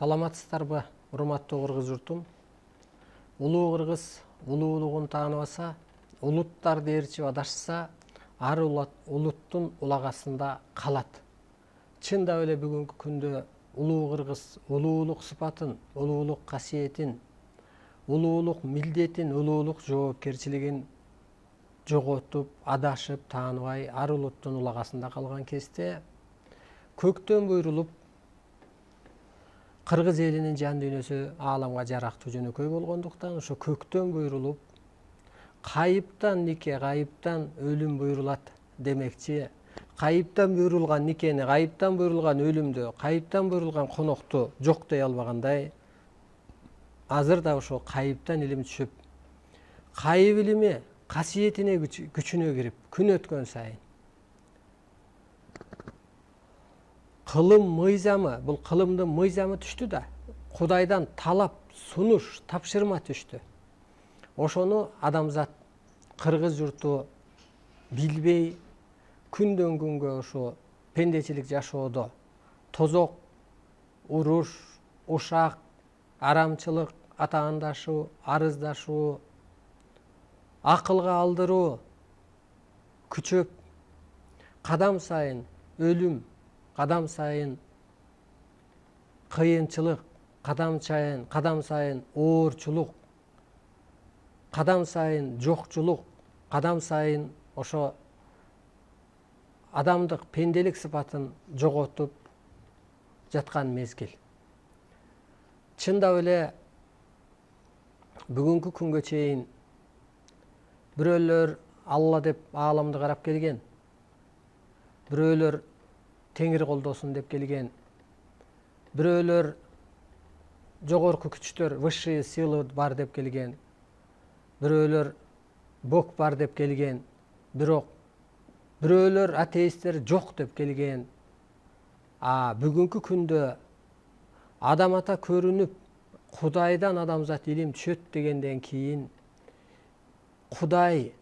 Саламатсыздарбы, урматтуу кыргыз журтум. Улуу кыргыз улуулугун тааныбаса, улуттар дээрчи адашса, ар улуттун улагасында калат. Чындап эле бүгүнкү күндө улуу кыргыз улуулук сыпатын, улуулук касиетин, улуулук милдетин, улуулук жоопкерчилигин жоготуп, адашып, тааныбай, ар улуттун улагасында калган кезде көктөн буйрулуп кыргыз элинин жан дүйнөсү ааламга жарактуу жөнөкөй болгондуктан ошо көктөн буйрулуп кайыптан нике, кайыптан өлүм буйрулат демекчи, кайыптан буйрулган никени, кайыптан буйрулган өлүмдү, кайыптан буйрулган конокту жок дей албагандай, азыр да ошо кайыптан илим түшүп, кайып илими касиетине күчүнө кирип, күн өткөн сайын кылым мыйзамы, бул кылымдын мыйзамы түштү да, Кудайдан талап, сунуш, тапшырма түштү. Ошону адамзат, кыргыз журту билбей, күндөн күнгө ошо пендечилик жашоодо тозок, уруш, ушак, арамчылык, атаандашуу, арыздашуу, акылга алдыруу күчөп, кадам сайын өлүм, кадам сайын кыйынчылык, кадам сайын оорчулук, кадам сайын жокчулук, кадам сайын ошо адамдык пенделик сыпатын жоготуп жаткан мезгил. Чындап эле бүгүнкү күнгө чейин бирөөлөр Алла деп ааламды карап келген, бирөөлөр Теңир колдосун деп келген, бирөөлөр жогорку күчтөр, высшие силы бар деп келген, бирөөлөр Бог бар деп келген, бирок бирөөлөр атеисттер жок деп келген. Бүгүнкү күндө адам ата көрүнүп, Кудайдан адамзат илим түшөт дегенден кийин Кудай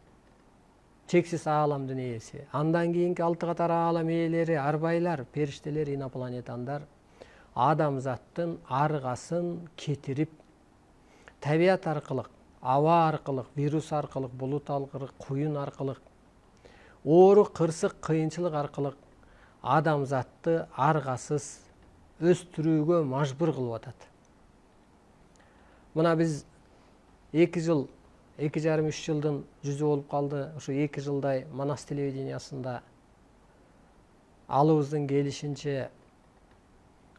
чексиз ааламдын ээси, андан кийинки алты катар аалам ээлери, арбайлар, периштелер, инопланетандар адамзаттын аргасын кетирип, табият аркылык, аба аркылык, вирус аркылык, булут аркылык, куюн аркылык, оору, кырсык, кыйынчылык аркылык адамзатты аргасыз өстүрүүгө мажбур кылып атат. Мына биз 2 жыл, 2,5-3 жылдын жүзү болуп калды. Ошо 2 жылдай Манас телевидениясында алыбыздын келишинче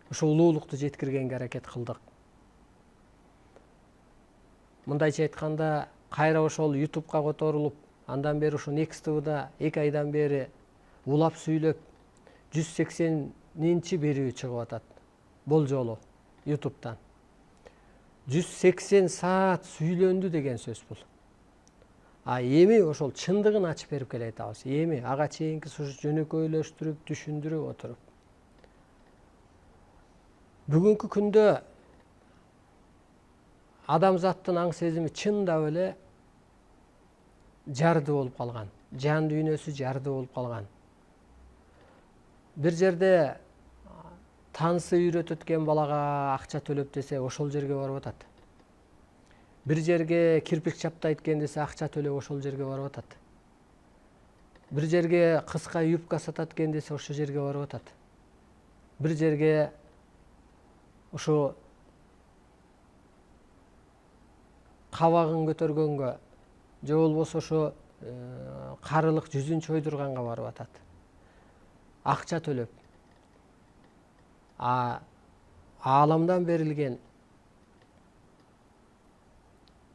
ошо улуулукту жеткиргенге аракет кылдык. Мындайча айтканда, кайра ошол YouTube'га которулуп, андан бери ошо Next TV'да 2 айдан бери улап сүйлөп 180-нчи берүү чыгып атат. Бул жолу YouTube'дан 180 саат сүйлөндү деген сөз бул. Эми ошол чындыгын ачып берип келе атабыз. Эми ага чейинки жөнөкөйлөштүрүп, түшүндүрүп отуруп. Бүгүнкү күндө адамзаттын аң сезими чындап эле жарды болуп калган. Жан дүйнөсү жарды болуп калган. Бир жерде танысы үйрөтөт экен балага акча төлөп десе, ошол жерге барып атат. Бир жерге кирпич чаптайт экен десе, акча төлөп ошол жерге барып атат. Бир жерге кыска юбка сатат экен десе, ошол жерге барып атат. Бир жерге ошо кабагын көтөргөнгө, же болбосо ошо карылык жүзүн чойдурганга барып атат. Акча төлөп. Ааламдан берилген,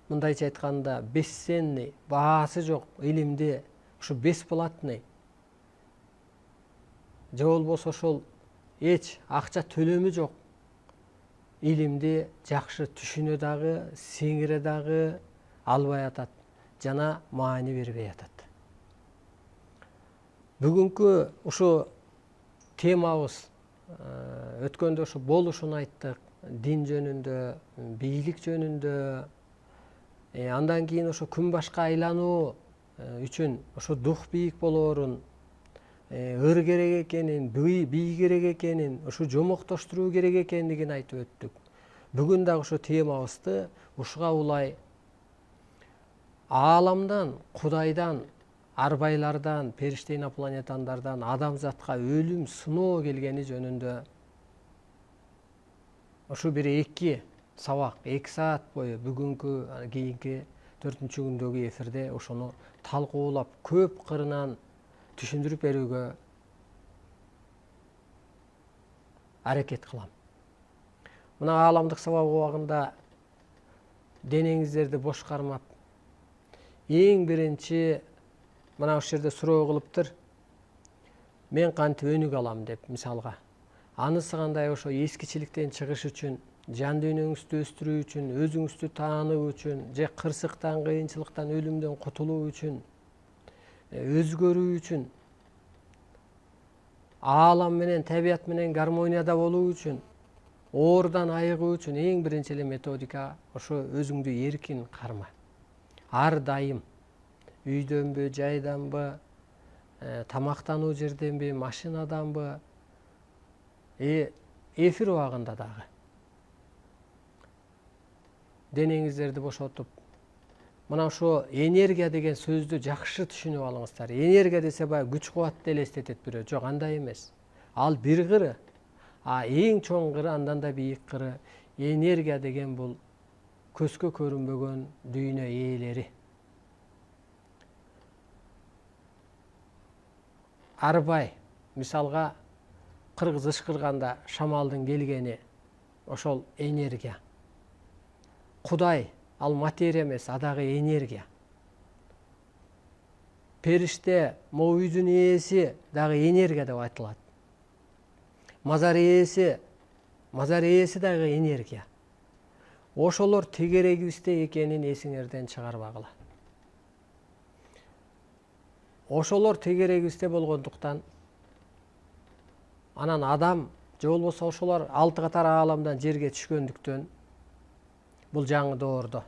мындайча айтканда, бесценный, баасы жок илимди, ушу бесплатный, же болбосо ошол эч акча төлөмү жок илимди жакшы түшүнө дагы, сиңире дагы албай атат, жана маани бербей атат. Бүгүнкү ушу темабыз өткөндө ошо болушун айттык, дин жөнүндө, бийлик жөнүндө, андан кийин ошо күн башка айлануу үчүн ошо дух бийик болоорун, ыр керек экенин, бий керек экенин, ушу жомоктоштуруу керек экендигин айтып өттүк. Бүгүн дагы ушу темабызды ушуга улай ааламдан, Кудайдан, арбайлардан, периште инопланетандардан адамзатка өлүм сыноо келгени жөнүндө ушу бир 2 сабак, 2 саат бою бүгүнкү кийинки 4-күндөгү эфирде ошону талкуулап көп кырынан түшүндүрүп берүүгө аракет кылам. Мына ааламдык сабак убагында денеңиздерди бош кармап, эң биринчи мына ушул жерде суроо кылыптыр. Мен кантип өнүк алам деп, мисалга. Анысы кандай ошо эскичиликтен чыгыш үчүн, жан дүйнөңүздү өстүрүү үчүн, өзүңүздү таануу үчүн, же кырсыктан, кыйынчылыктан, өлүмдөн кутулуу үчүн, өзгөрүү үчүн, аалам менен, табият менен гармонияда болуу үчүн, оорудан айыгуу үчүн эң биринчи эле методика ошо өзүңдү эркин карма. Ар дайым үйдөнбү, жайданбы, тамактануу жерденби, машинаданбы, эфир убагында дагы денеңиздерди бошотуп, мына ошо энергия деген сөздү жакшы түшүнүп алыңыздар. Энергия десе баягы күч кубатты элестетет бирөө. Жок, андай эмес. Ал бир кыры, эң чоң кыры, андан да бийик кыры. Энергия деген бул көзгө көрүнбөгөн дүйнө ээлери. Арбай, мисалга кыргыз ышкырганда шамалдын келгени ошол энергия. Кудай, ал материя эмес, дагы энергия. Периште, могу үйдүн ээси дагы энергия деп айтылат. Мазар ээси дагы энергия. Ошолор тегерегибизде экенин эсиңерден чыгарбагыла. Ошолор тегерегибизде болгондуктан анан адам же болбосо ошолор 6 катар ааламдан жерге түшкөндүктөн бул жаңы доордо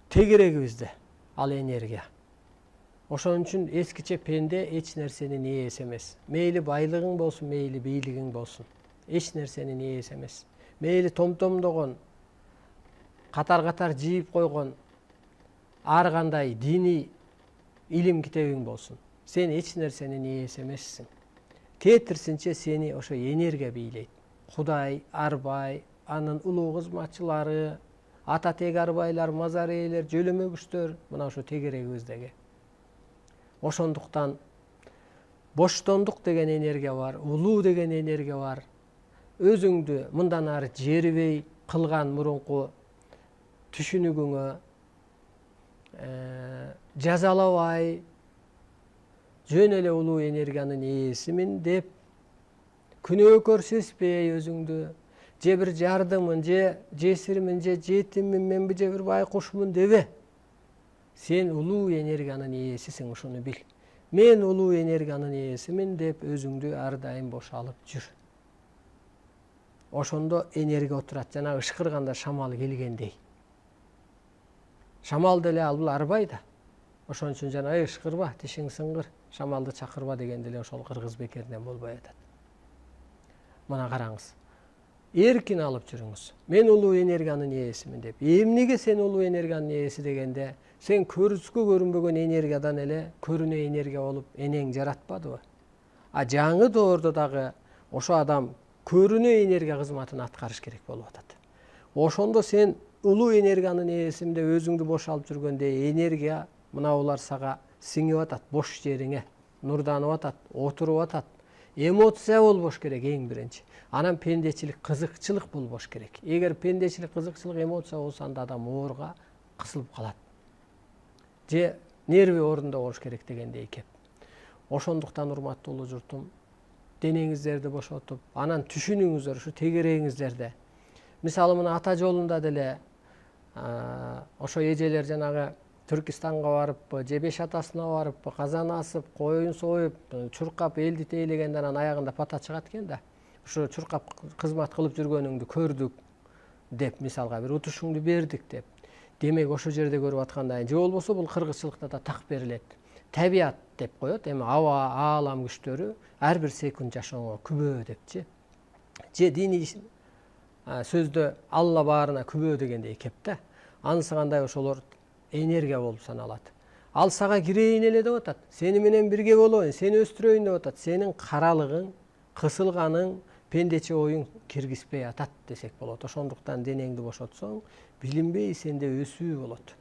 тегерегибизде ал энергия. Ошон үчүн эскиче пенде эч нерсенин ээси эмес. Мейли байлыгың болсун, мейли бийлигиң болсун, эч нерсенин ээси эмес. Мейли томдогон, катар жийип койгон ар кандай диний илим китебиң болсун, сен эч нерсенин ээси эмессиң. Тетирсинче сени ошо энергия бийлейт. Кудай, арбай, анын улуу кызматчылары, ата тег арбайлар, мазар ээлер, жөлөмө күчтөр, мына ошо тегерегибиздеги. Ошондуктан боштондук деген энергия бар, улуу деген энергия бар. Өзүңдү мындан ары жерибей кылган мурунку түшүнүгүңө жазалабай, жөн эле улуу энергиянын ээсимин деп күнөөкөр сезбей өзүңдү, же бир жардымын, же жесирмин, же жетиммин, мен же бир байкушмун дебе. Сен улуу энергиянын ээсисиң, ушуну бил. Мен улуу энергиянын ээсимин деп өзүңдү ар дайым бош алып жүр. Ошондо энергия отурат, жана ышкырганда шамал келгендей. Шамал деле ал бул арбай да. Ошон үчүн жана ышкырба, тишиң сыңгыр, шамалды чакырба деген деле ошол кыргыз бекеринен болбой атат. Мына караңыз. Эркин алып жүрүңүз. Мен улуу энергиянын ээсимин деп. Эмнеге сен улуу энергиянын ээси дегенде, сен көрүзгө көрүнбөгөн энергиядан эле көрүнө энергия болуп энең жаратпадыбы? Жаңы доордо дагы ошо адам көрүнө энергия кызматын аткарыш керек болуп атат. Ошондо сен улуу энергиянын ээсимин деп өзүңдү бош алып жүргөндө энергия мына булар сага сиңип атат, бош жериңе нурданып атат, отуруп атат. Эмоция болбош керек эң биринчи. Анан пендечилик, кызыкчылык болбош керек. Эгер пендечилик, кызыкчылык, эмоция болсо анда адам оорга кысылып калат. Же нерви орунда болуш керек дегендей кеп. Ошондуктан урматтуу журтум, денеңиздерди бошотуп, анан түшүнүңүздөр ушу тегерегиңиздерде. Мисалы мына ата жолунда деле ошо эжелер жанагы Түркистанга барыппы, же беш атасына барыппы, казан асып, коюн союп, чуркап элди тейлегенде анан аягында пата чыгат экен да. Ушу чуркап кызмат кылып жүргөнүңдү көрдүк деп, мисалга бир утушуңду бердик деп. Демек ошол жерде көрүп аткандай, же болбосо бул кыргызчылыкта да так берилет. табият деп коет. Эми аба, аалам күчтөрү ар бир секунд жашооңо күбө депчи. Же диний сөздө Алла баарына күбө дегендей кеп да. Анысы кандай ошолор энергия болуп саналат. Ал сага кирейин эле деп атат. Сени менен бирге болоюн, сени өстүрөйүн деп атат. Сенин каралыгың, кысылганың, пендече оюң киргизбей атат десек болот. Ошондуктан денеңди бошотсоң, билинбей сенде өсүү болот.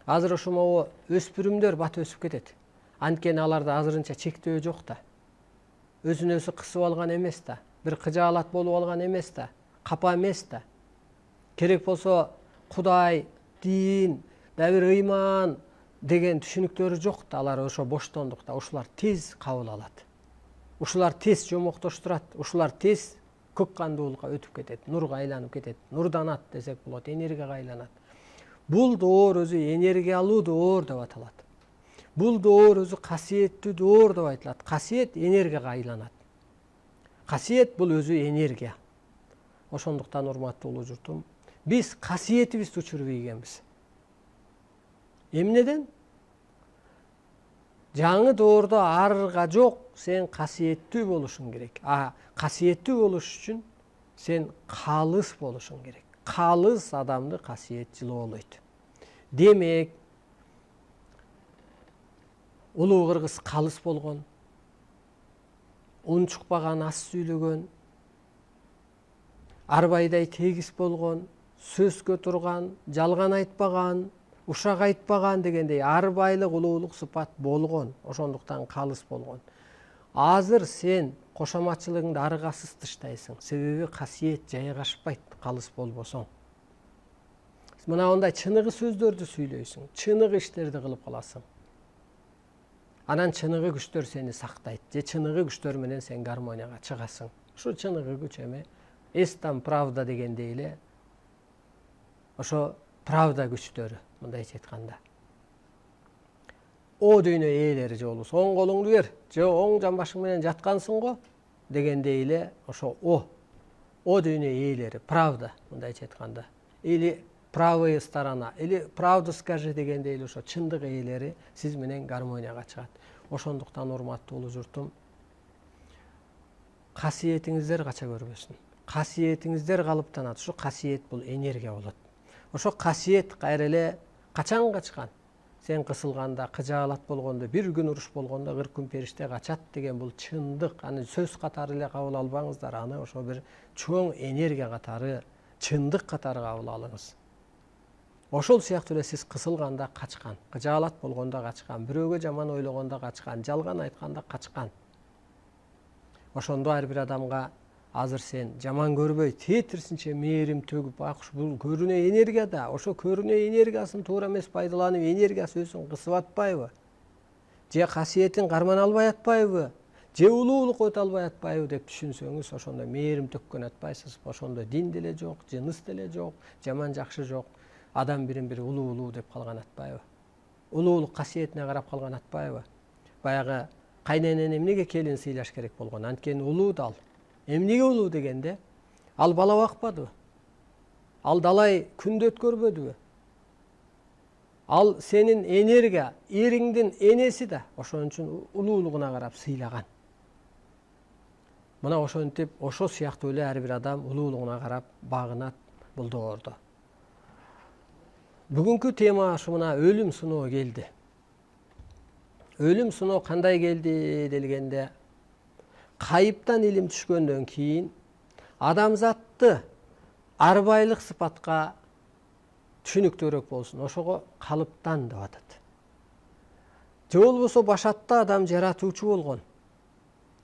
Азыр ошо могу өспүрүмдөр бат өсүп кетет. Анткени аларда азырынча чектөө жок да. Өзүн өзү кысып алган эмес да. Бир кыжаалат болуп алган эмес да. Капа эмес да. Керек болсо Кудай, дин, да бир ыйман деген түшүнүктөрү жок да. Алар ошо боштондукта. Ушулар тез кабыл алат. Ушулар тез жомоктоштурат. Ушулар тез көк кандуулукка өтүп кетет. Нурга айланып кетет. Нурданат десек болот. Энергияга айланат. Бул доор өзү энергиялуу доор деп аталат. Бул доор өзү касиеттүү доор деп айтылат. Касиет энергияга айланат. Касиет бул өзү энергия. Ошондуктан урматтуу улуу журтум, биз касиетибизди учуруп ийгенбиз. Эмнеден? Жаңы доордо арга жок, сен касиеттүү болушуң керек. Касиеттүү болуш үчүн сен калыс болушуң керек. Калыс адамды касиет жылоолойт. Демек, улуу кыргыз калыс болгон, ун чукпаган, аз сүйлөгөн, арбайдай тегиз болгон, сөзгө турган, жалган айтпаган, ушак айтпаган дегендей арбайлык, улуулук сыпат болгон. Ошондуктан калыс болгон. Азыр сен кошоматчылыгыңды аргасыз тыштайсың. Себеби касиет жайгашпайт калыс болбосоң. Мына ондай чыныгы сөздөрдү сүйлөйсүң, чыныгы иштерди кылып каласың. Анан чыныгы күчтөр сени сактайт. Же чыныгы күчтөр менен сен гармонияга чыгасың. Ушу чыныгы күч эме эстам правда дегендей эле ошо правда күчтөрү, мындайча айтканда. О дүйнө ээлери же болбосо оң колуңду бер, же оң жамбашың менен жаткансың го дегендей эле ошо о дүйнө ээлери, правда, мындайча айтканда. Или правая сторона, или правду скажи дегендей эле ошо чындык ээлери сиз менен гармонияга чыгат. Ошондуктан урматтуу улуу журтум, касиетиңиздер кача көрбөсүн. Касиетиңиздер калыптанат. Ошо касиет бул энергия болот. Ошо касиет кайра эле качан качкан? Сен кысылганда, кыжаалат болгондо, бир күн уруш болгондо 40 күн периште качат деген бул чындык. Аны сөз катары эле кабыл албаңыздар. Аны ошо бир чоң энергия катары, чындык катары кабыл алыңыз. Ошол сыяктуу эле сиз кысылганда качкан, кыжаалат болгондо качкан, бирөөгө жаман ойлогондо качкан, жалган айтканда качкан. Ошондо ар бир адамга азыр сен жаман көрбөй, тетирсинче мээрим төгүп, бул көрүнө энергия да, ошо көрүнө энергиясын туура эмес пайдаланып, энергиясы өзүн кысып атпайбы? Же касиетин кармана албай атпайбы? Же улуулук өтө албай атпайбы деп түшүнсөңүз, ошондо мээрим төккөн атпайсыз. Ошондо дин деле жок, жыныс деле жок, жаман жакшы жок. Адам бирин бири улуу деп калган атпайбы? Улуулук касиетине карап калган атпайбы? Баягы кайненен эмнеге келин сыйлаш керек болгон? Анткени улуу да ал. Эмнеге улуу дегенде, ал бала бакпадыбы? Ал далай күндө өткөрбөдүбү? Ал сенин энергия, эриңдин энеси да, ошон үчүн улуулугуна карап сыйлаган. Мына ошентип, ошо сыяктуу эле ар бир адам улуулугуна карап багынат бул доордо. Бүгүнкү тема ушу мына өлүм сыноо келди. Өлүм сыноо кандай келди делгенде, кайыптан илим түшкөндөн кийин адамзатты арбайлык сыпатка түшүнүктүүрөөк болсун, ошого калыптан деп атат. Же болбосо башатта адам жаратуучу болгон.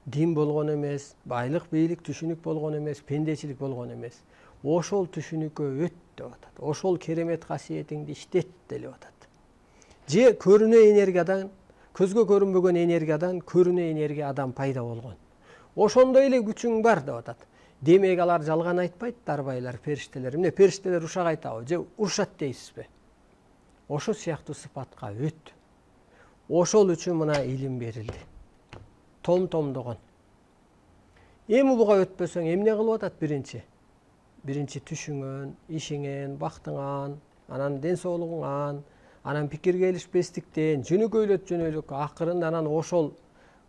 Дин болгон эмес, байлык, бийлик түшүнүк болгон эмес, пендечилик болгон эмес. Ошол түшүнүккө өт деп атат. Ошол керемет касиетиңди иштет деп атат. Же көрүнө энергиядан, көзгө көрүнбөгөн энергиядан көрүнө энергия адам пайда болгон. Ошондой эле күчүң бар деп атат. Демек алар жалган айтпайт, арбайлар, периштелер. Эмне периштелер ушак айтабы, же урушат дейсизби? Ошо сыяктуу сыпатка өт. Ошол үчүн мына илим берилди. Том-томдогон. Эми буга өтпөсөң эмне кылып атат биринчи? Биринчи түшүңөн, ишиңен, бактыңан, анан ден соолугуңан, анан пикир келишпестиктен жөнөкөйлөп акырында анан ошол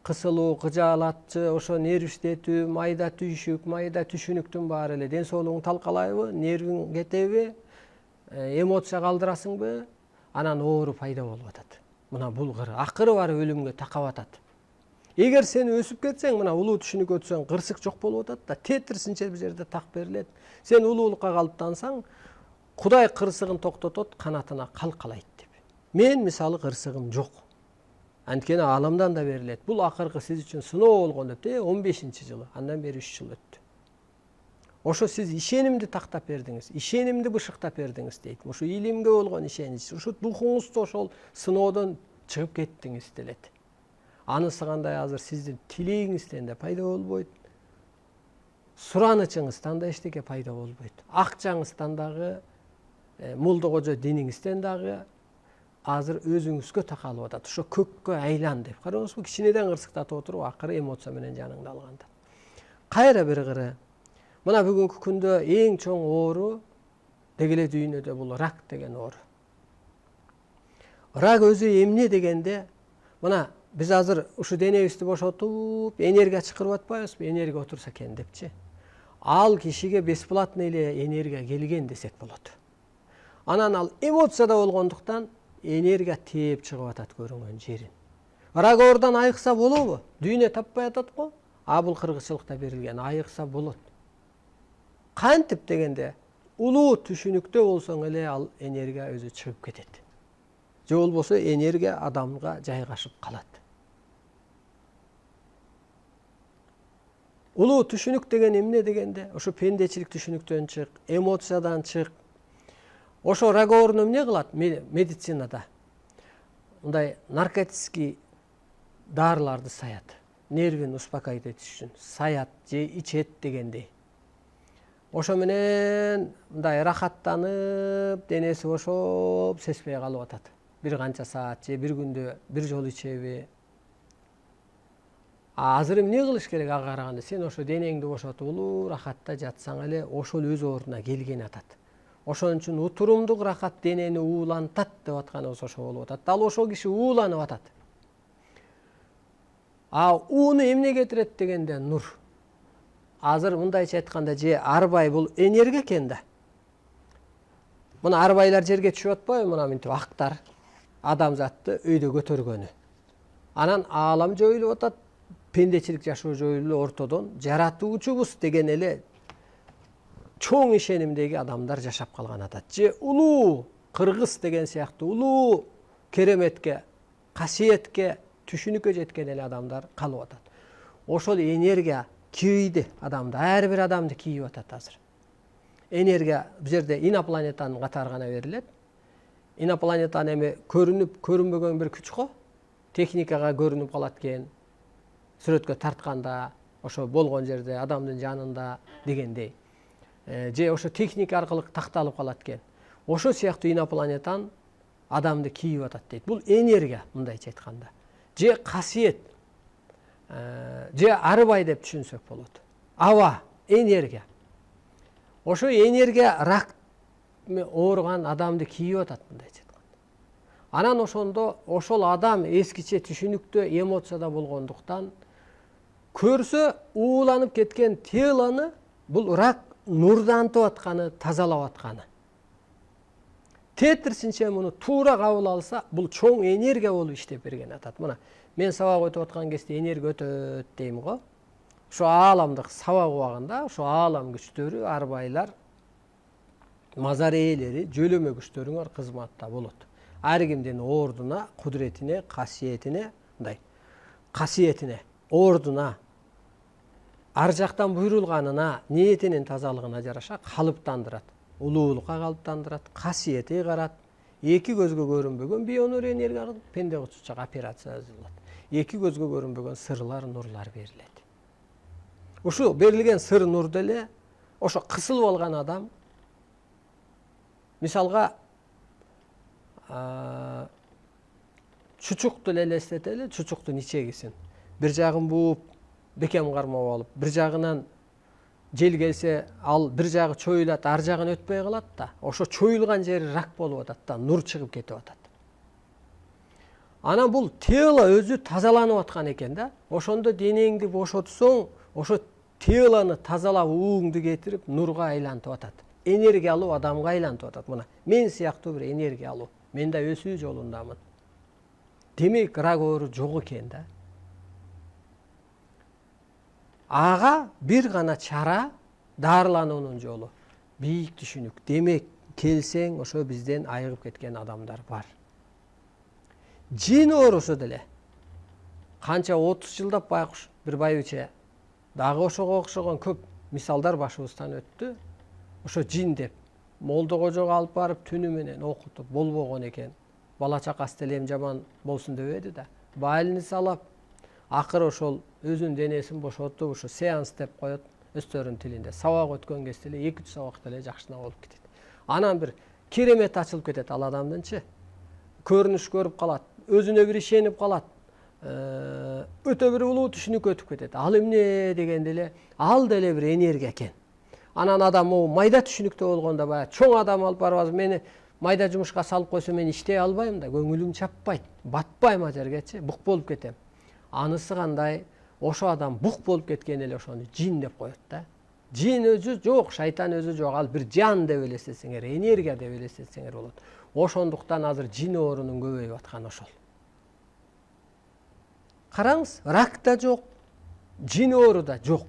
кысылуу, кыжаалатчы, ошо нервиштетүү, майда түйшүк, майда түшүнүктүн баары эле ден соолугуң талкалайбы, нервиң кетеби, эмоция калтырасыңбы, анан оору пайда болуп атат. Мына бул акыры барып өлүмгө такап атат. Эгер сен өсүп кетсең, мына улуу түшүнүккө өтсөң, кырсык жок болуп атат да, тетирсинче бир жерде так берилет. Сен улуулукка калыптансаң, Кудай кырсыгын токтотот, канатына калкалайт деп. Мен мисалы кырсыгым жок. Анткени ааламдан да берилет. Бул акыркы сиз үчүн сыноо болгон деп, 15-жылы, андан бери 3 жыл өттү. Ошо сиз ишенимди тактап бердиңиз, ишенимди бышыктап бердиңиз дейт. Ушу илимге болгон ишенич, ушу духуңузду ошол сыноодон чыгып кеттиңиз делет. Анысы кандай азыр сиздин тилегиңизден да пайда болбойт. Суранычыңыздан да эчтеке пайда болбойт. Акчаңыздан дагы, молдо кожо диниңизден дагы азыр өзүңүзгө такалып атат. Ошо көккө айлан деп. Караңызбы, кичинеден кырсыктатып отуруп, акыры эмоция менен жаныңды алганда. Кайра бир кыры. Мына бүгүнкү күндө эң чоң оору деги эле дүйнөдө бул рак деген оору. Рак өзү эмне дегенде, мына биз азыр ушу денебизди бошотуп, энергия чакырып атпайбызбы? Энергия отурса экен депчи. Ал кишиге бесплатный эле энергия келген десек болот. Анан ал эмоцияда болгондуктан энергия тээп чыгып атат көрүнгөн жерин. Рак оордан айыкса болобу? Дүйнө таппай атат го. Бул кыргызчылыкта берилген, айыкса болот. Кантип дегенде, улуу түшүнүктө болсоң эле ал энергия өзү чыгып кетет. Же болбосо энергия адамга жайгашып калат. Улуу түшүнүк деген эмне дегенде, ошо пендечилик түшүнүктөн чык, эмоциядан чык. Ошо рак ооруну эмне кылат медицинада? Мындай наркотический дарыларды саят. Нервин успокоить этиш үчүн саят же ичет дегендей. Ошо менен мындай рахаттанып, денеси бошоп, сезбей калып атат. Бир канча саат же бир күндө бир жолу ичеби. Азыр эмне кылыш керек ага караганда? Сен ошо денеңди бошотуп, улуу рахатта жатсаң эле ошол өз ордуна келген атат. Ошон үчүн утурумдук рахат денени уулантат деп атканыбыз ошо болуп атат. Ал ошол киши ууланып атат. Ууну эмне кетирет дегенде нур. Азыр мындайча айтканда, же арбай бул энергия экен да. Мына арбайлар жерге түшүп атпайбы? Мына мынтип актар адамзатты өйдө көтөргөнү. Анан аалам жоюлуп атат, пендечилик жашоо жоюлуп ортодон жаратуучубуз деген эле чоң ишенимдеги адамдар жашап калган атат. Же улуу кыргыз деген сыяктуу улуу кереметке, касиетке, түшүнүккө жеткен эле адамдар калып атат. Ошол энергия кийди адамды, ар бир адамды кийип атат азыр. Энергия бул жерде инопланетанын катары гана берилет. Инопланетаны эми көрүнүп, көрүнбөгөн бир күч го. Техникага көрүнүп калат экен. Сүрөткө тартканда, ошо болгон жерде, адамдын жанында дегендей. Же ошо техника аркылуу такталып калат экен. Ошо сыяктуу инопланетан адамды кийип атат дейт. Бул энергия, мындайча айтканда. Же касиет, же арбай деп түшүнсөк болот. Аба, энергия. Ошо энергия рак ооруган адамды кийип атат, мындайча айтканда. Анан ошондо ошол адам эскиче түшүнүктө, эмоцияда болгондуктан көрсө ууланып кеткен телону бул рак нурдантып атканы, тазалап атканы. Тетирсинче муну туура кабыл алса, бул чоң энергия болуп иштеп берген атат. Мына мен сабак өтүп аткан кезде энергия өтөт дейм го. Ошо ааламдык сабак убагында ошо аалам күчтөрү, арбайлар, мазар ээлери, жөлөмө күчтөрүңөр кызматта болот. Ар кимдин ордуна, кудуретине, касиетине, мындай касиетине, ордуна, ар жактан буйрулганына, ниетинин тазалыгына жараша калыптандырат. Улуулукка калыптандырат, касиети карат. Эки көзгө көрүнбөгөн бионур энергия пенде кучучак операция жасалат. Эки көзгө көрүнбөгөн сырлар, нурлар берилет. Ушу берилген сыр нур деле ошо кысылып алган адам, мисалга чучукту элестетели, чучуктун ичегисин. Бир жагын бууп, бекем кармап алып, бир жагынан жел келсе, ал бир жагы чоюлат, ар жагын өтпөй калат да. Ошо чоюлган жери рак болуп атат да, нур чыгып кетип атат. Анан бул тело өзү тазаланып аткан экен да. Ошондо денеңди бошотсоң, ошо телоны тазалап ууңду кетирип нурга айлантып атат. Энергия алуу адамга айлантып атат. Мына мен сыяктуу бир энергия алуу. Мен да өсүү жолундамын. Демек рак оору жок экен да. Ага бир гана чара дарылануунун жолу. Бийик түшүнүк. Демек келсең ошо бизден айыгып кеткен адамдар бар. Жин оорусу деле. Канча 30 жылдап байкуш бир байбиче дагы ошого окшогон көп мисалдар башыбыздан өттү. Ошо жин деп молдо кожого алып барып түнү менен окутуп болбогон экен. Бала чакасы деле эми жаман болсун дебеди да. Больница алып, акыры ошол өзүнүн денесин бошотуп, ошо сеанс деп коет өздөрүнүн тилинде. Сабак өткөн кезде эле 2-3 сабакта эле жакшына болуп кетет. Анан бир керемет ачылып кетет ал адамдынчы. Көрүнүш көрүп калат, өзүнө бир ишенип калат. Өтө бир улуу түшүнүккө өтүп кетет. Ал эмне дегенде эле ал деле бир энергия экен. Анан адам могу майда түшүнүктө болгондо баягы чоң адам алып барып мени майда жумушка салып койсо мен иштей албайм да, көңүлүм чаппайт, батпайм а жергечи, бук болуп кетем. Анысы кандай? Ошо адам бук болуп кеткен эле ошону жин деп коет да. Жин өзү жок, шайтан өзү жок, ал бир жан деп элестетсеңер, энергия деп элестетсеңер болот. Ошондуктан азыр жин оорунун көбөйүп атканы ошол. Караңыз, рак да жок, жин оору да жок.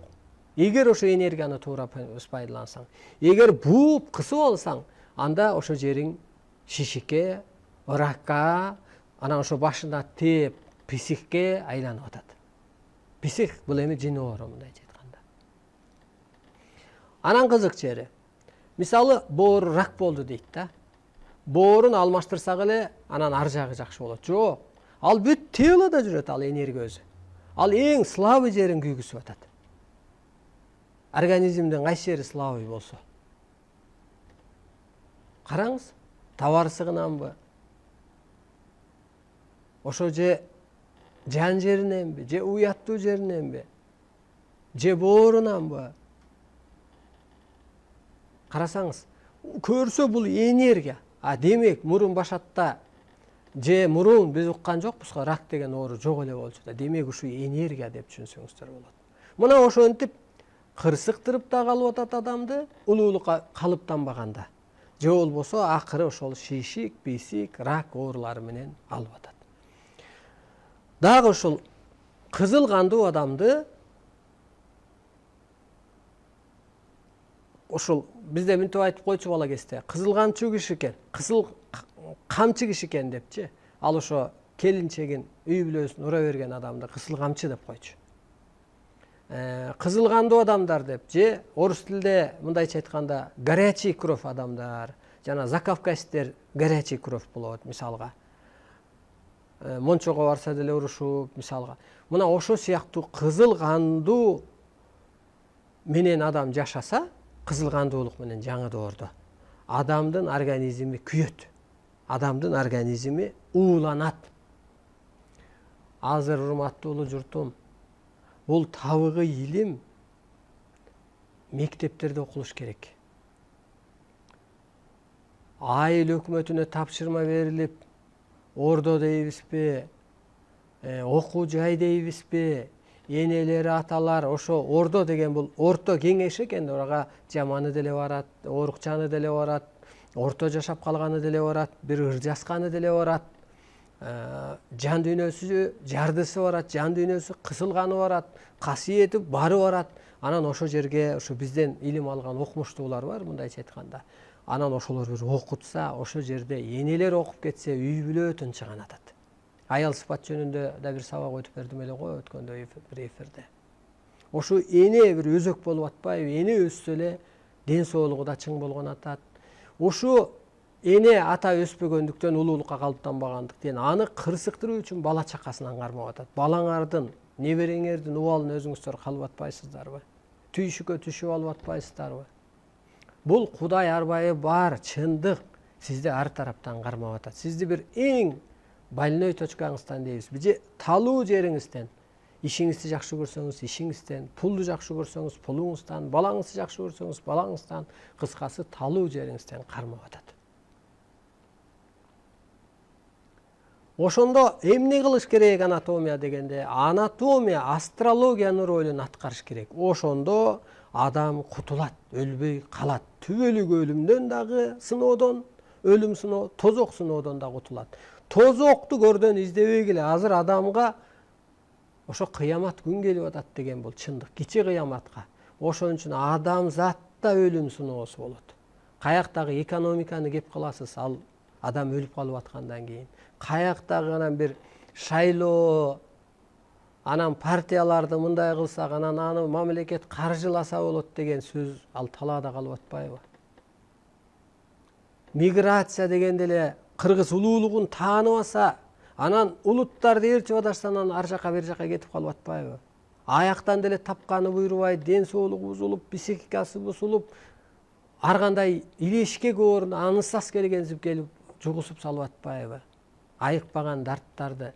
Эгер ошо энергияны туура пайдалансаң, эгер бууп кысып алсаң, анда ошо жериң шишикке, ракка, анан ошо башына тээп психке айланып атат. Псих бул эми жин оору мындайча айтканда. Анан кызык жери. Мисалы, боору рак болду дейт да. Боорун алмаштырсак эле, анан ар жагы жакшы болот. Жок. Ал бүт телода жүрөт ал энергия өзү. Ал эң слабый жерин күйгүзүп атат. Организмдин кайсы жери слабый болсо. Караңыз, табарсыгынанбы? Ошо же жан жериненби, же уяттуу жериненби, же боорунанбы? Карасаңыз, көрсө бул энергия. А демек мурун башатта же мурун биз уккан жокпузго рак деген оору жок эле болчу да. Демек ушу энергия деп түшүнсөңүздөр болот. Мына ошентип кырсыктырып да калып атат адамды, улуулукка калыптанбаганда. Же болбосо акыры ошол шишик, бисик, рак оорулары менен алып атат. Дагы ушул кызыл кандуу адамды ошол бизде мынтип айтып койчу бала кезде, кызыл камчы киши экен, кызыл камчы киши экен депчи. Ал ошо келинчегин, үй бүлөсүн ура берген адамды кызыл камчы деп койчу. Кызыл кандуу адамдар деп, же орус тилинде мындайча айтканда горячий кровь адамдар, жана закавказьтер горячий кровь болот мисалга. Мончого барса деле урушуп мисалга. Мына ошо сыяктуу кызыл кандуу менен адам жашаса, кызыл кандуулук менен жаңы доордо адамдын организми күйөт. Адамдын организми ууланат. Азыр урматтуу журтум, бул табыгы илим мектептерде окулуш керек. Айыл өкмөтүнө тапшырма берилип, ордо дейбизби, окуу жай дейбизби, энелери, аталар, ошо ордо деген бул орто кеңеш экен, орага жаманы деле барат, оорукчаны деле барат, орто жашап калганы деле барат, бир ыр жазганы деле барат, жан дүйнөсү, жардысы барат, жан дүйнөсү кысылганы барат, касиети бары барат. Анан ошо жерге ошо бизден илим алган окумуштуулар бар, мындайча айтканда. Анан ошолор бир окутса, ошо жерде энелер окуп кетсе, үй бүлө тынчыганатат. Аял сыпат жөнүндө да бир сабак өтүп бердим эле го өткөндө бир эфирде. Ошо эне бир өзөк болуп атпайбы? Эне өссө эле ден соолугу да чың болгон атат. Ошо эне ата өспөгөндүктөн, улуулукка калыптанбагандыктан аны кырсыктыруу үчүн бала чакасынан кармап атат. Балаңардын, небереңердин убалын өзүңүздөр калып атпайсыздарбы? Түйшүккө түшүп алып атпайсыздарбы? Бул Кудай арбайы бар, чындык сизди ар тараптан кармап атат. Сизди бир эң больной точкаңыздан дейбизби, же талуу жериңизден, ишиңизди жакшы көрсөңүз ишиңизден, пулду жакшы көрсөңүз пулуңуздан, балаңызды жакшы көрсөңүз балаңыздан, кыскасы талуу жериңизден кармап атат. Ошондо эмне кылыш керек анатомия дегенде? Анатомия астрологиянын ролун аткарыш керек. Ошондо адам кутулат, өлбөй калат. Түбөлүк өлүмдөн дагы сыноодон, өлүм сыноо, тозок сыноодон да кутулат. Тозокту көрдөн издебей келе азыр адамга ошо кыямат күн келип атат деген бул чындык. Кичи кыяматка. Ошон үчүн адамзатта өлүм сыноосу болот. Каяктагы экономиканы кеп кыласыз, ал адам өлүп калып аткандан кийин. Каяктагы анан бир шайлоо, анан партияларды мындай кылсак, анан аны мамлекет каржыласа болот деген сөз ал талаада калып атпайбы? Миграция дегенде эле кыргыз улуулугун тааныбаса, анан улуттарды ээрчип атышса, анан ар жака бер жака кетип калып атпайбы? Аяктан деле тапканы буйрубай, ден соолугу бузулуп, психикасы бузулуп, ар кандай илешке орун анысас келгенсип келип жугусуп салып атпайбы? Айыкпаган дарттарды.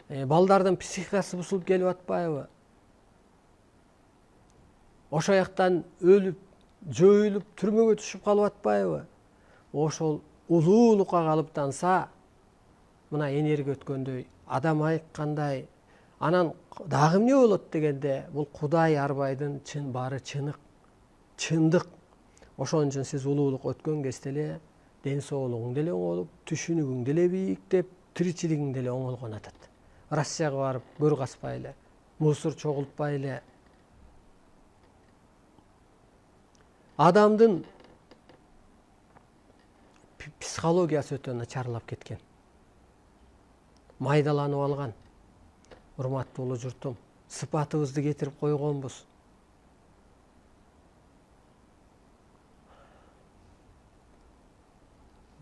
Балдардын психикасы бузулуп келип атпайбы? Ошо жактан өлүп, жоюлуп, түрмөгө түшүп калып атпайбы? Ошол улуулукка калыптанса, мына энерги өткөндөй, адам айыккандай, анан дагы эмне болот дегенде, бул Кудай арбайдын баары чындык. Ошон үчүн сиз улуулук өткөн кезде эле ден соолугуң деле оңолуп, түшүнүгүң деле бийиктеп, тиричилигиң деле оңолгон атат. Россияга барып көр каспай эле, мусор чогултпай эле. Адамдын психологиясы өтө начарлап кеткен. Майдаланып алган. Урматтуу улуу журтум, сыпатыбызды кетирип койгонбуз.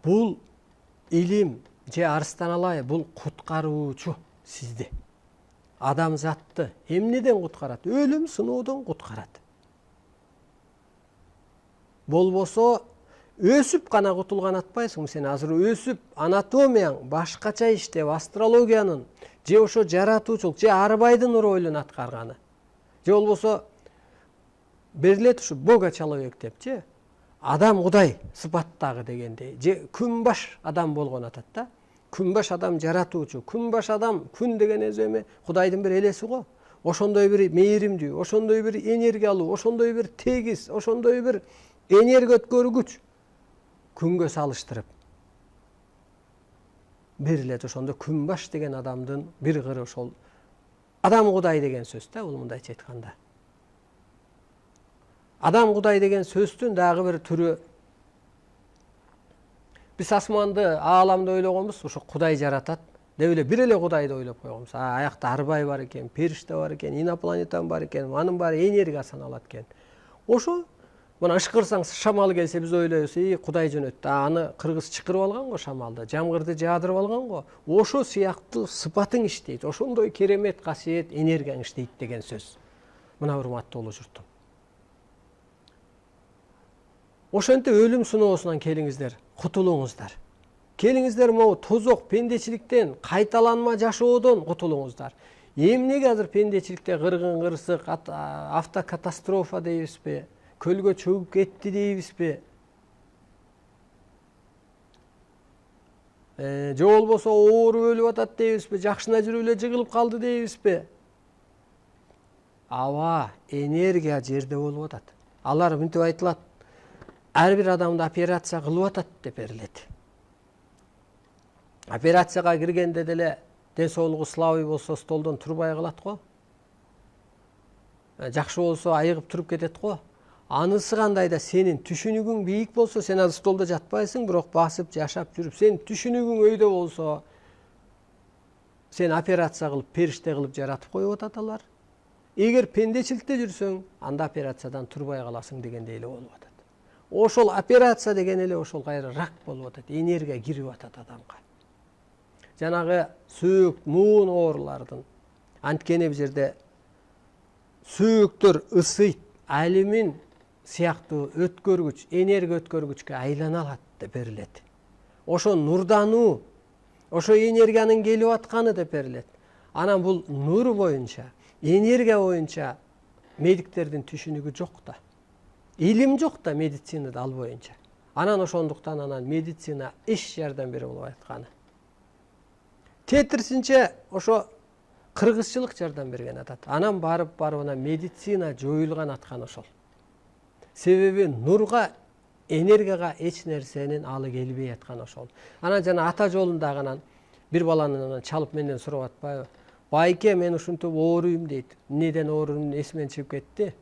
Бул илим же арыстан алай, бул куткаруучу сизди. Адамзатты эмнеден куткарат? Өлүм сыноодон куткарат. Болбосо өсүп гана кутулган атпайсың. Сен азыр өсүп, анатомияң башкача иштеп, астрологиянын же ошо жаратуучулук, же арбайдын ролун аткарганы. Же болбосо берилет ушу Бога человек депчи. Адам Кудай сыпаттагы дегендей. Же күнбаш адам болгон атат да. Күнбаш адам жаратуучу. Күнбаш адам, күн деген эме Кудайдын бир элеси го. Ошондой бир мээримдүү, ошондой бир энергиялуу, ошондой бир тегиз, ошондой бир энергия өткөргүч күнгө салыштырып берилет. Ошондо күнбаш деген адамдын бир кыры ошол адам Кудай деген сөз да, бул мындайча айтканда. Адам Кудай деген сөздүн дагы бир түрү. Биз асманды, ааламды ойлогонбуз, ошо Кудай жаратат деп эле бир эле Кудайды ойлоп койгонбуз. Аякта арбай бар экен, периште бар экен, инопланетан бар экен, анын баары энергия саналат экен. Ошо мына ышкырсаң шамал келсе биз ойлойбуз, Кудай жөнөттү. Аны кыргыз чыкырып алган го шамалды, жамгырды жаадырып алган го. Ошо сыяктуу сыпатың иштейт, ошондой керемет касиет энергияң иштейт деген сөз. Мына урматтуу улуу журтум. Ошентип өлүм сыноосунан келиңиздер, кутулуңуздар. Келиңиздер могу тозок пендечиликтен, кайталанма жашоодон кутулуңуздар. Эмнеге азыр пендечиликте кыргын кырсык, автокатастрофа дейбизби? Көлгө чөгүп кетти дейбизби? Же болбосо ооруп өлүп атат дейбизби? Жакшына жүрүп эле жыгылып калды дейбизби? Аба, энергия жерде болуп атат. Алар мынтип айтылат. Ар бир адамды операция кылып атат деп берилет. Операцияга киргенде деле ден соолугу слабый болсо столдон турбай калат го. Жакшы болсо айыгып туруп кетет го. Анысы кандай да сенин түшүнүгүң бийик болсо, сен азыр столдо жатпайсың, бирок басып жашап жүрүп, сен түшүнүгүң өйдө болсо, сен операция кылып, периште кылып жаратып коюп атат алар. Эгер пендечиликте жүрсөң, анда операциядан турбай каласың дегендей эле болуп атат. Ошол операция деген эле ошол кайра рак болуп атат, энергия кирип атат адамга. Жанагы сөөк, муун оорулардын, анткени бул жерде сөөктөр ысыйт, алюмин сыяктуу өткөргүч, энергия өткөргүчкө айлана алат деп берилет. Ошо нурдануу, ошо энергиянын келип атканы деп берилет. Анан бул нур боюнча, энергия боюнча медиктердин түшүнүгү жок да. Илим жок да медицинада ал боюнча. Анан ошондуктан анан медицина эч жардам бере болбой атканы. Тетирсинче ошо кыргызчылык жардам берген атат. Анан барып анан медицина жоюлган аткан ошол. Себеби нурга, энергияга эч нерсенин алы келбей аткан ошол. Анан жана ата жолундагы анан бир баланын чалып менден сурап атпайбы? Байке, мен ушинтип ооруйм дейт. Эмнеден ооруйм эсимен чыгып кетти.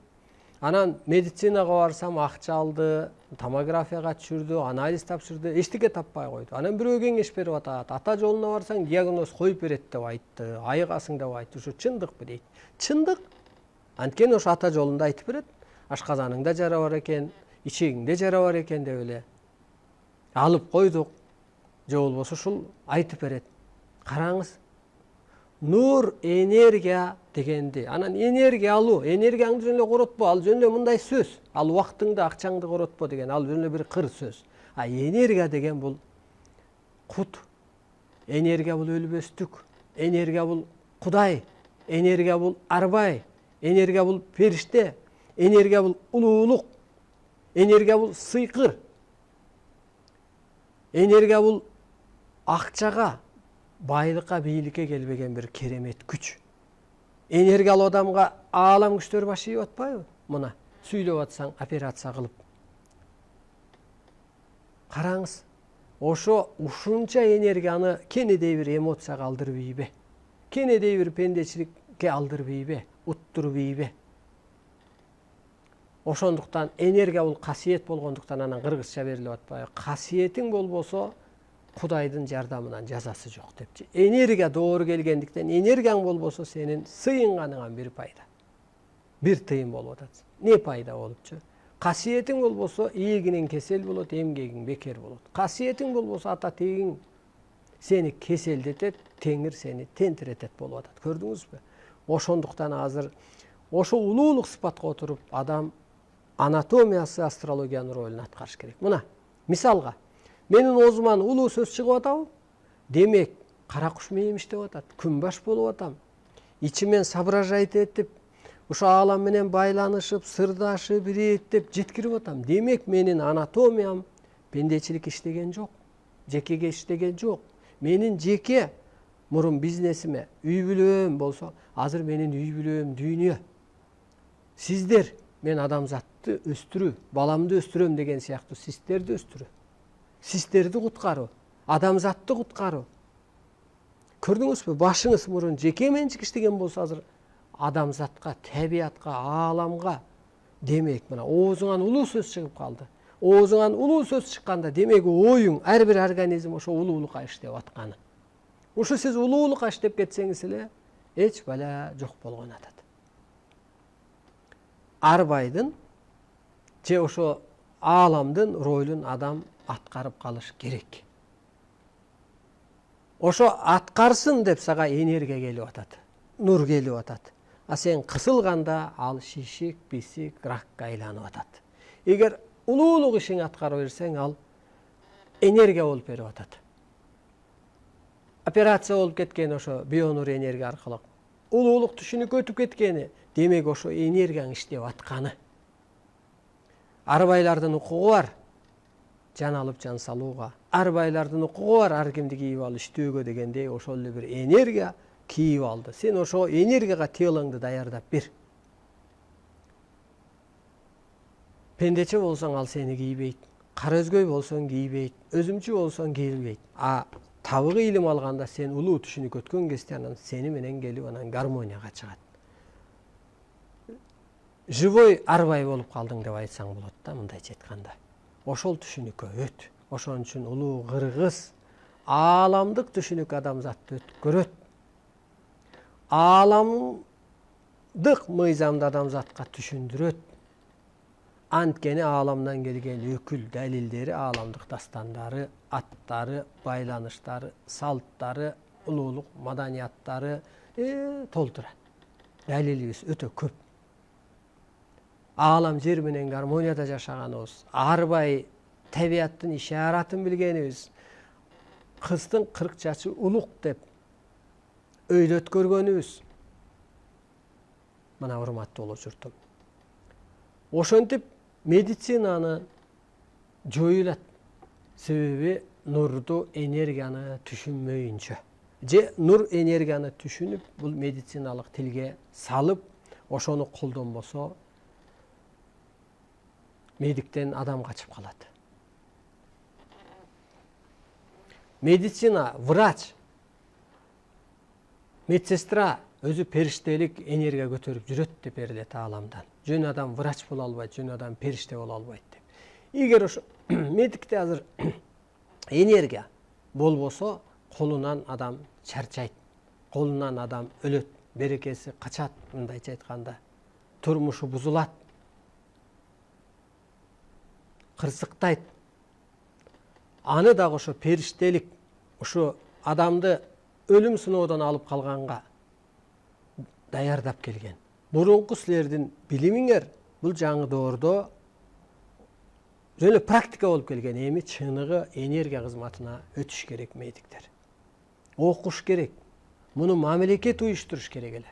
Анан медицинага барсам акча алды, томографияга түшүрдү, анализ тапшырды, эчтеке таппай койду. Анан бирөө кеңеш берип атат. Ата жолуна барсаң диагноз коюп берет деп айтты, айыгасың деп айтты. Ушу чындыкпы дейт. Чындык. Анткени ошо ата жолунда айтып берет. Ашказаныңда жара бар экен, ичегиңде жара бар экен деп эле алып койдук. Же болбосо ушул айтып берет. Караңыз. Нур, энергия дегенди. Анан энергия алуу, энергияңды жөн эле коротпо, ал жөн эле мындай сөз. Ал убактыңды, акчаңды коротпо деген, ал жөн эле бир кыр сөз. А энергия деген бул кут. Энергия бул өлбөстүк. Энергия бул Кудай. Энергия бул арбай. Энергия бул периште. Энергия бул улуулук. Энергия бул сыйкыр. Энергия бул акчага, байлыкка, бийликке келбеген бир керемет күч. Энергиялуу адамга аалам күчтөр баш ийип атпайбы? Мына сүйлөп атсаң, операция кылып. Караңыз, ошо ушунча энергияны кенедей бир эмоцияга алдырбайбы? Кенедей бир пендечиликке алдырбайбы? Уттурбайбы? Ошондуктан энергия бул касиет болгондуктан анан кыргызча берилип атпайбы? Касиетиң болбосо Кудайдын жардамынан жазасы жок депчи. Энергия доору келгендиктен, энергияң болбосо сенин сыйынганыңан бир пайда. Бир тыйын болуп атат. Не пайда болупчу? Касиетиң болбосо ийгиниң кесел болот, эмгегиң бекер болот. Касиетиң болбосо ата тегиң сени кеселдетет, Теңир сени тентиретет болуп атат. Көрдүңүзбү? Ошондуктан азыр ошо улуулук сыпатка отуруп адам анатомиясы астрологиянын ролун аткарыш керек. Мына, мисалга, менин оозуман улуу сөз чыгып атабы? Демек, кара куш мейимиш деп атат. Күнбаш болуп атам. Ичимен соображать этип, ошо аалам менен байланышып, сырдашып, ирээттеп жеткирип атам. Демек, менин анатомиям пендечилик иштеген жок. Жекеге иштеген жок. Менин жеке мурун бизнесиме, үй бүлөм болсо, азыр менин үй бүлөм дүйнө. Сиздер, мен адамзатты өстүрүү, баламды өстүрөм деген сыяктуу сиздерди өстүрүү. Сиздерди куткаруу, адамзатты куткаруу. Көрдүңүзбү? Башыңыз мурун жеке менчик иштеген болсо азыр адамзатка, табиятка, ааламга. Демек, мына оозуңан улуу сөз чыгып калды. Оозуңан улуу сөз чыкканда, демек оюң, ар бир организм ошо улуулукка иштеп атканы. Ушу сиз улуулукка иштеп кетсеңиз эле, эч бала жок болгон атат. Арбайдын же ошо ааламдын ролун адам аткарып калыш керек. Ошо аткарсын деп сага энергия келип атат, нур келип атат. А сен кысылганда ал шишик, бисик, ракка айланып атат. Эгер улуулук ишиңи аткара берсең, ал энергия болуп берип атат. Операция болуп кеткен ошо бионур энергия аркылуу. Улуулук түшүнүккө өтүп кеткени, демек ошо энергияң иштеп атканы. Арбайлардын укугу бар. Жан алып жан салууга. Арбайлардын укугу бар, ар кимди кийип ал иштөөгө дегендей ошол эле бир энергия кийип алды. Сен ошо энергияга телоңду даярдап бер. Пендече болсоң ал сени кийбейт. Кара өзгөй болсоң кийбейт. Өзүмчү болсоң кийилбейт. А табыгы илим алганда сен улуу түшүнүк өткөн кезде анан сени менен келип анан гармонияга чыгат. Живой арбай болуп калдың деп айтсаң болот да, мындайча айтканда. Ошол түшүнүккө өт. Ошон үчүн улуу кыргыз ааламдык түшүнүк адамзатты өткөрөт. Ааламдык мыйзамды адамзатка түшүндүрөт. Анткени ааламдан келген өкүл далилдери, ааламдык дастандары, аттары, байланыштары, салттары, улуулук маданияттары толтура. Далилибиз өтө көп. Аалам жер менен гармонияда жашаганыбыз, арбай табияттын ишаратын билгенибиз, кыздын 40 жашы улук деп өйдө өткөргөнүбүз. Мына урматтуу улуу журтум. Ошентип медицинаны жоюлат. себеби нурду энергияны түшүнмөйүнчө же нур энергияны түшүнүп бул медициналык тилге салып ошону колдонбосо медиктен адам качып калат. Медицина, врач, медсестра өзү периштелик энергия көтөрүп жүрөт деп берилет ааламдан. Жөн адам врач боло албайт, жөн адам периште боло албайт деп. Эгер ошо медикте азыр энергия болбосо, колунан адам чарчайт, колунан адам өлөт, берекеси качат, мындайча айтканда, турмушу бузулат, кырсыктайт. Аны дагы ошо периштелик, ошо адамды өлүм сыноодон алып калганга даярдап келген. Мурунку силердин билимиңер бул жаңы доордо жөн практика болуп келген. Эми чыныгы энергия кызматына өтүш керек медиктер. Окуш керек. Муну мамлекет уюштуруш керек эле.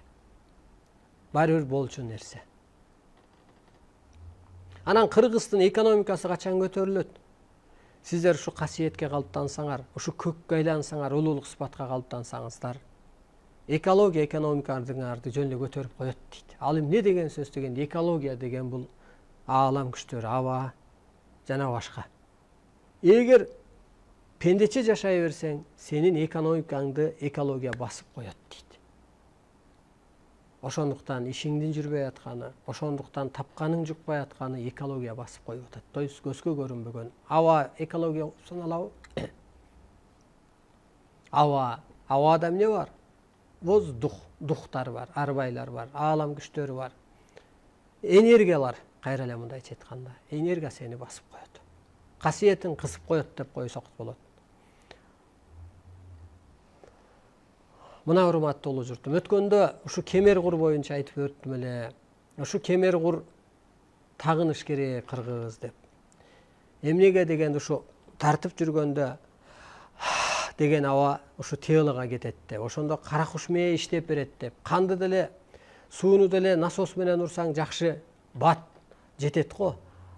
Баары бир болчу нерсе. Анан Кыргыздын экономикасы качан көтөрүлөт? Сиздер ушу касиетке калыптансаңар, ушу көккө айлансаңар, улуулук сыпатка калыптансаңыздар, экология экономикаңарды жөн эле көтөрүп коет дейт. Ал эмне деген сөз дегенде, экология деген бул аалам күчтөрү, аба жана башка. Эгер пендече жашай берсең, сенин экономикаңды экология басып коет дейт. Ошондуктан ишиңдин жүрбөй атканы, ошондуктан тапканың жукпай атканы экология басып коюп атат. То есть көзгө көрүнбөгөн аба экология саналабы? Абада эмне бар? Воздух, духтар бар, арбайлар бар, аалам күчтөрү бар. Энергиялар, кайра эле мындайча айтканда, энергия сени басып коет. Касиетин кысып коет деп койсок болот. Мына урматтуу улуу журтум, өткөндө ушу Кемер-Кур боюнча айтып өттүм эле. Ушу Кемер-Кур тагыныш керек кыргыз деп. Эмнеге дегенде ушу тартып жүргөндө деген аба ушу телага кетет деп. Ошондо кара куш мээ иштеп берет деп. Канды деле, сууну деле насос менен урсаң жакшы бат жетет го.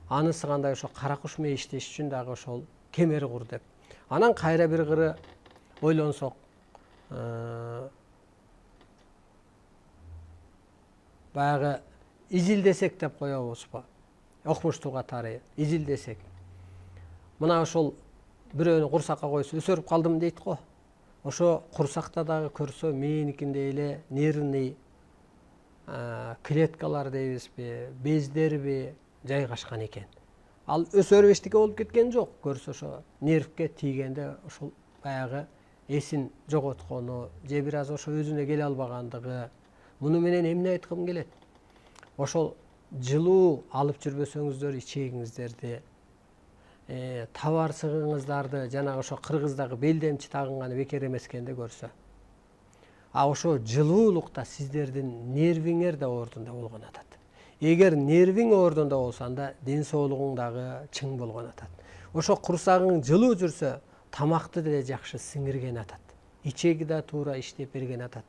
Анысы кандай ошо кара куш мээ иштеш үчүн дагы ошол Кемер-Кур деп. Анан кайра бир кыры ойлонсок, баягы изилдесек деп коебузбу? Окмуштуу катары изилдесек. Мына ошол бирөөнү курсакка койсо өсөрүп калдым дейт го. Ошо курсакта дагы көрсө мээникиндей эле нервный клеткалар дейбизби, бездерби жайгашкан экен. Ал өсөрүп эчтеке болуп кеткен жок. Көрсө ошо нервке тийгенде ошол баягы эсин жоготкону, же бир аз ошо өзүнө келе албагандыгы. Муну менен эмне айткым келет? Ошол жылуу алып жүрбөсөңүздөр ичегиңиздерди, табарсыгыңыздарды, жанагы ошо кыргыздагы белдемчи тагынганы бекер эмес экенде көрсө. А ошо жылуулукта сиздердин нервиңер да ордунда болгон атат. Эгер нервиң ордунда болсо анда ден соолугуң дагы чың болгон атат. Ошо курсагың жылуу жүрсө, тамакты деле жакшы сиңирген атат. Ичеги да туура иштеп берген атат.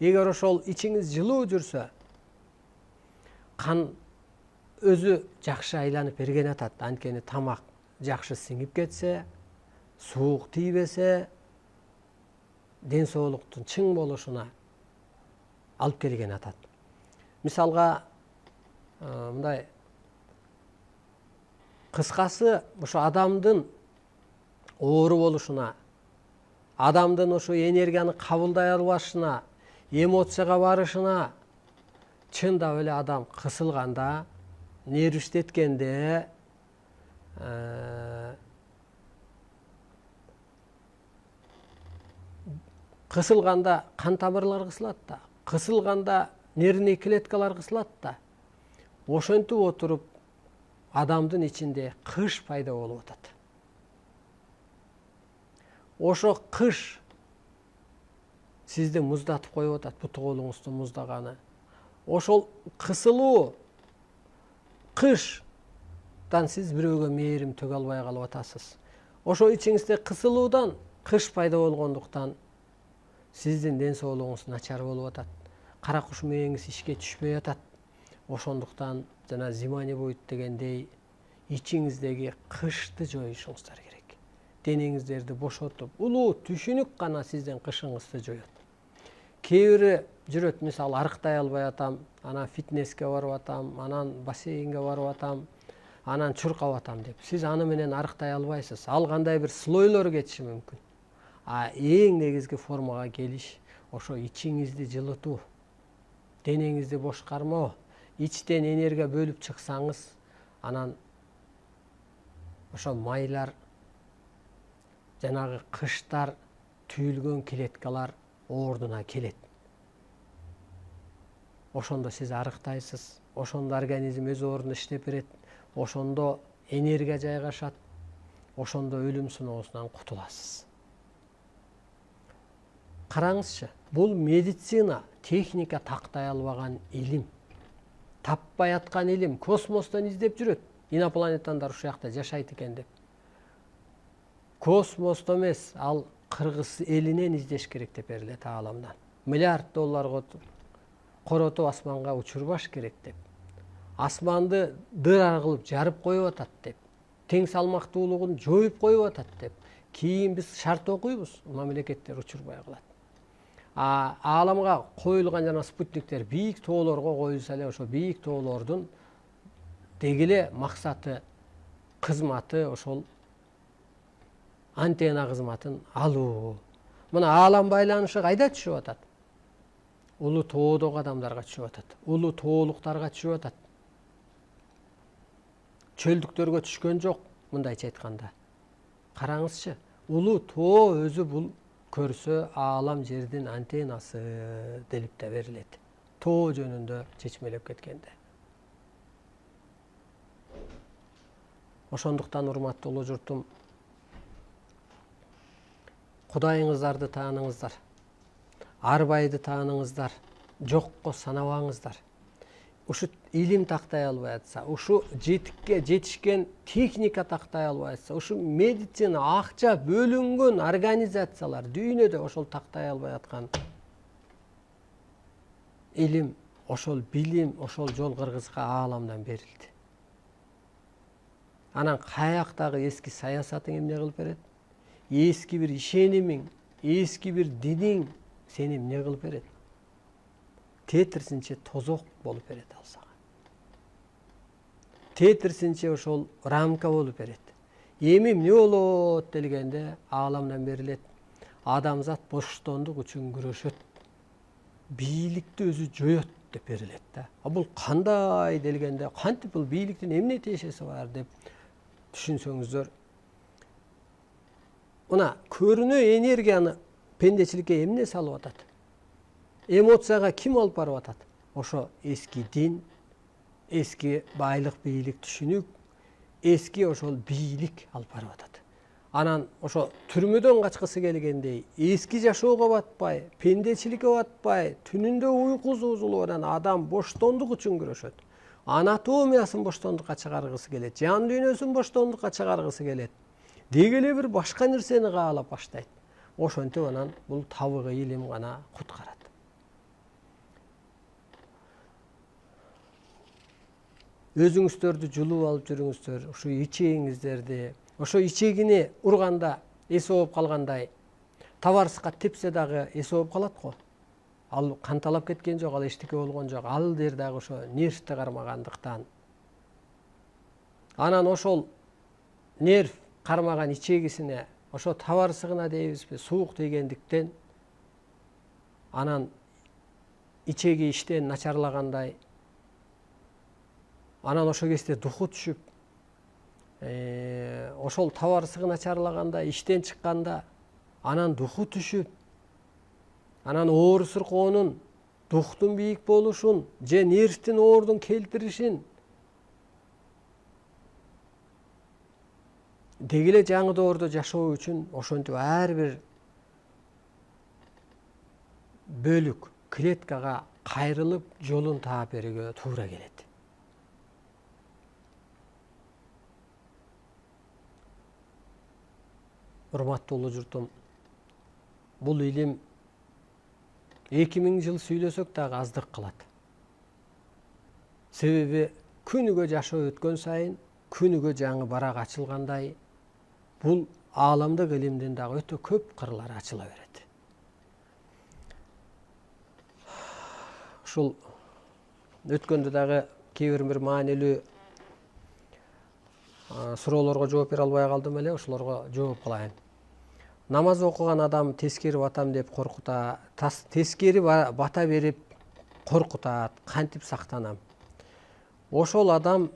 Эгер ошол ичиңиз жылуу жүрсө, кан өзү жакшы айланып берген атат. Анткени тамак жакшы сиңип кетсе, суук тийбесе, ден соолуктун чың болушуна алып келген атат. Мисалга, мындай кыскасы ошо адамдын оору болушуна, адамдын ошо энергияны кабылдай албашына, эмоцияга барышына, чындап эле адам кысылганда, нерв иштеткенде, кысылганда кан тамырлар кысылат да, кысылганда нервный клеткалар кысылат да. Ошентип отуруп адамдын ичинде кыш пайда болуп атат. Ошо кыш сизди муздатып коюп атат, буту колуңуздун муздаганы. Ошол кысылуу кыштан сиз бирөөгө мээрим төгө албай калып атасыз. Ошо ичиңизде кысылуудан кыш пайда болгондуктан сиздин ден соолугуңуз начар болуп атат. Кара куш мээңиз ишке түшпөй атат. Ошондуктан жана зимани будет дегендей ичиңиздеги кышты жоюшуңуздар керек. денеңиздерди бошотуп, улуу түшүнүк гана сиздин кышыңызды жоет. Кээ бири жүрөт, мисалы арыктай албай атам, анан фитнеске барып атам, анан бассейнге барып атам, анан чуркап атам деп. Сиз аны менен арыктай албайсыз. Ал кандай бир слойлор кетиши мүмкүн. Эң негизги формага келиш ошо ичиңизди жылытуу, денеңизди бошкармоо, ичтен энергия бөлүп чыксаңыз, анан ошо майлар, жанагы кыштар түйүлгөн клеткалар ордуна келет. Ошондо сиз арыктайсыз, ошондо организм өз ордунда иштеп берет, ошондо энергия жайгашат, ошондо өлүм сыноосунан кутуласыз. Караңызчы, бул медицина, техника тактай албаган илим, таппай аткан илим, космостон издеп жүрөт. Инопланетяндар ушул жакта жашайт экен деп. Космосто эмес, ал кыргыз элинен издеш керек деп берилет ааламдан. Миллиард доллар коротуп асманга учурбаш керек деп. Асманды дыра кылып жарып коюп атат деп. Тең салмактуулугун жоюп коюп атат деп. Кийин биз шарт окуйбуз, мамлекеттер учурбай калат. Ааламга коюлган жана спутниктер бийик тоолорго коюлса эле, ошо бийик тоолордун дегиле максаты, кызматы ошол антенна кызматын алуу. Мына аалам байланышы кайда түшүп атат? Улуу тоодогу адамдарга түшүп атат. Улуу тоолуктарга түшүп атат. Чөлдүктөргө түшкөн жок, мындайча айтканда. Караңызчы, улуу тоо өзү бул көрсө аалам жердин антеннасы делип да берилет. Тоо жөнүндө чечмелеп кеткенде. Ошондуктан урматтуу улуу журтум, Кудайыңыздарды тааныңыздар, арбайды тааныңыздар, жокко санабаңыздар. Ушу илим тактай албай атса, ушу жетикке жетишкен техника тактай албай атса, ушу медицина, акча бөлүнгөн организациялар дүйнөдө ошол тактай албай аткан илим, ошол билим, ошол жол кыргызга ааламдан берилди. Анан каяктагы эски саясатың эмне кылып берет? Эски бир ишенимиң, эски бир диниң сени эмне кылып берет? Тетирсинче тозок болуп берет ал сага. Тетирсинче ошол рамка болуп берет. Эми эмне болот делгенде ааламдан берилет. Адамзат боштондук үчүн күрөшөт. Бийликти өзү жоет деп берилет да. Бул кандай делгенде, кантип бул бийликтин эмне тиешеси бар деп түшүнсөңүздөр. Мына көрүнө энергияны пендечиликке эмне салып атат? Эмоцияга ким алып барып атат? Ошо эски дин, эски байлык, бийлик, түшүнүк, эски ошол бийлик алып барып атат. Анан ошо түрмөдөн качкысы келгендей, эски жашоого батпай, пендечиликке батпай, түнүндө уйкусу бузулуп анан адам боштондук үчүн күрөшөт. Анатомиясын боштондукка чыгаргысы келет, жан дүйнөсүн боштондукка чыгаргысы келет. Деги эле бир башка нерсени каалап баштайт. Ошентип анан бул табыгы илим гана куткарат. Өзүңүздөрдү жулуп алып жүрүңүздөр, ушу ичегиңиздерди, ошо ичегини урганда эс болуп калгандай, табарыска тепсе дагы эс болуп калат го. Ал канталап кеткен жок, ал эчтеке болгон жок. Ал дер дагы ошо нервти кармагандыктан. Анан ошол нерв кармаган ичегисине ошо табарсыгына дейбизби, суук тийгендиктен анан ичеги иштен начарлагандай, анан ошол кезде духу түшүп, ошол табарсыгы начарлаганда, иштен чыкканда анан духу түшүп, анан оору сыркоонун, духтун бийик болушун, же нервтин оордун келтиришин деги эле жаңы доордо жашоо үчүн ошентип ар бир бөлүк клеткага кайрылып жолун таап берүүгө туура келет. Урматтуу улуу журтум, бул илим 2000 жыл сүйлөсөк дагы аздык кылат. Себеби күнүгө жашоо өткөн сайын, күнүгө жаңы барак ачылгандай, бул ааламдык илимдин дагы өтө көп кырлары ачыла берет. Ушул өткөндө дагы кээ бир маанилүү суроолорго жооп бере албай калдым эле, ошолорго жооп кылайын. Намаз окуган адам тескери батам деп коркутат, тескери бата берип коркутат, кантип сактанам? Ошол адам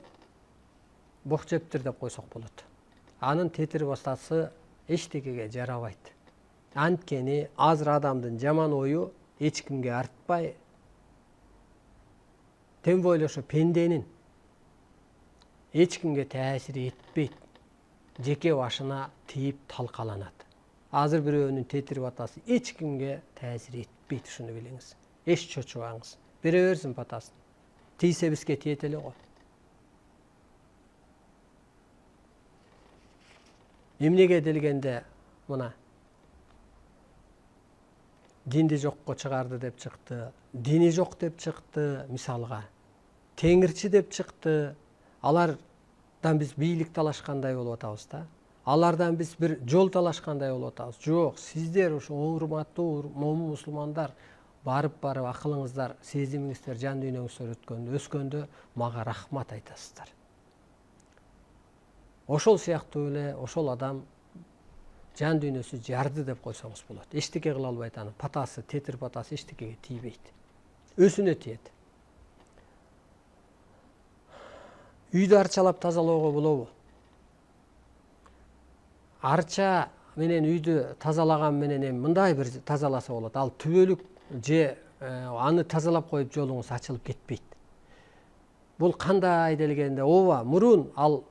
бок жептир деп койсок болот. Анын тетир батасы эчтекеге жарабайт. Анткени азыр адамдын жаман ою эч кимге артпай, тем более ошо пенденин эч кимге таасир этпейт, жеке башына тийип талкаланат. Азыр бирөөнүн тетир батасы эч кимге таасир этпейт, ушуну билиңиз. Эч чочубаңыз. Бере берсин батасын. Тийсе бизге тиет эле го. Эмнеге делгенде мына динди жокко чыгарды деп чыкты, дини жок деп чыкты, мисалга теңирчи деп чыкты. Алардан биз бийлик талашкандай болуп атабыз да. Алардан биз бир жол талашкандай болуп атабыз. Жок, сиздер ушу урматтуу момун мусулмандар барып акылыңыздар, сезимиңиздер, жан дүйнөңүздөр өскөндө мага рахмат айтасыздар. Ошол сыяктуу эле ошол адам жан дүйнөсү жарды деп койсоңуз болот. Эчтеке кыла албайт, анын патасы, тетир патасы эчтекеге тийбейт. Өзүнө тиет. Үйдү арчалап тазалоого болобу? Арча менен үйдү тазалаган менен эми мындай бир тазаласа болот. Ал түбөлүк же аны тазалап коюп жолуңуз ачылып кетпейт. Бул кандай делгенде, ооба, мурун ал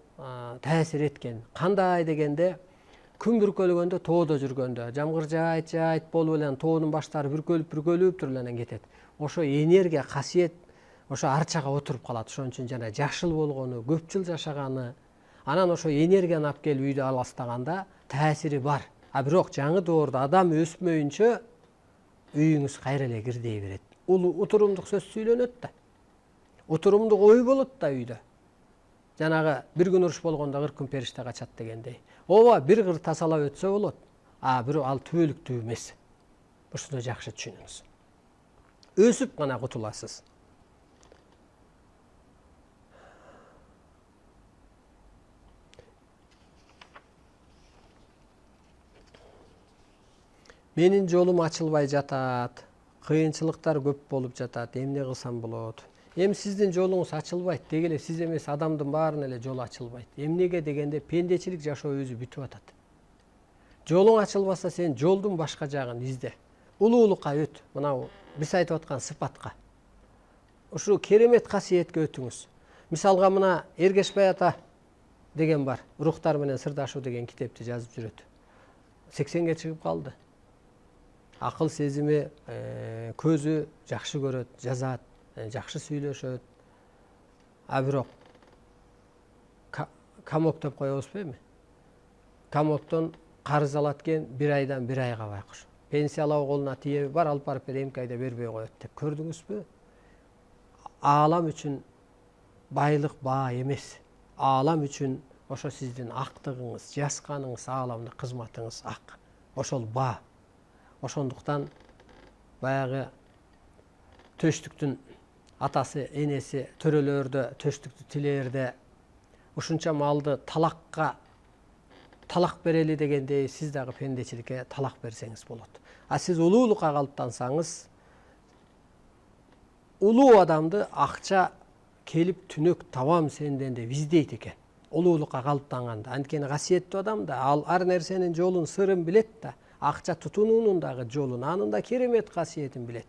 таасир эткен. Кандай дегенде, күн бүркөлгөндө, тоодо жүргөндө, жамгыр жайт болуп эле тоонун баштары бүркөлүп туруп эле кетет. Ошо энергия, касиет ошо арчага отуруп калат. Ошон үчүн жана жашыл болгону, көп жыл жашаганы, анан ошо энергияны алып келип үйдө аластаганда таасири бар. А бирок жаңы доордо адам өсмөйүнчө үйүңүз кайра эле кирдей берет. Утурумдук сөз сүйлөнөт да. Утурумдук ой болот да үйдө. Жанагы бир күн уруш болгондо 40 күн периште качат дегендей. Ооба, бир кыр тазалап өтсө болот. А бирок ал түбөлүктүү эмес. Ушуну жакшы түшүнүңүз. Өсүп гана кутуласыз. Менин жолум ачылбай жатат, кыйынчылыктар көп болуп жатат, эмне кылсам болот? Эми сиздин жолуңуз ачылбайт, деги эле сиз эмес, адамдын баарынын эле жолу ачылбайт. Эмнеге дегенде, пендечилик жашоо өзү бүтүп атат. Жолуң ачылбаса, сен жолдун башка жагын изде. Улуулукка өт, мына биз айтып аткан сыпатка. Ушу керемет касиетке өтүңүз. Мисалга мына Эргешбай ата деген бар, Рухтар менен сырдашуу деген китепти жазып жүрөт. 80ге чыгып калды. Акыл сезими, көзү жакшы көрөт, жазат, жакшы сүйлөшөт. А бирок камок деп коебузбу эми? Камоктон карыз алат экен, 1 айдан 1 айга байкуш. Пенсиялоо колуна тие бар, алып барып бер, 2 айда бербей коет деп. Көрдүңүзбү? Аалам үчүн байлык баа эмес. Аалам үчүн ошо сиздин актыгыңыз, жасканыңыз, ааламдык кызматыңыз ак. Ошол баа. Ошондуктан баягы төштүктүн атасы, энеси, төрөлөрдө төштүктү тилээрде ушунча малды талак берели дегендей, сиз дагы пендечиликке талак берсеңиз болот. А сиз улуулукка калыптансаңыз, улуу адамды акча келип түнөк табам сенден деп издейт экен. Улуулукка калыптанганда, анткени касиеттүү адам да ал ар нерсенин жолун, сырын билет да, акча тутунуунун дагы жолун, анын да керемет касиетин билет.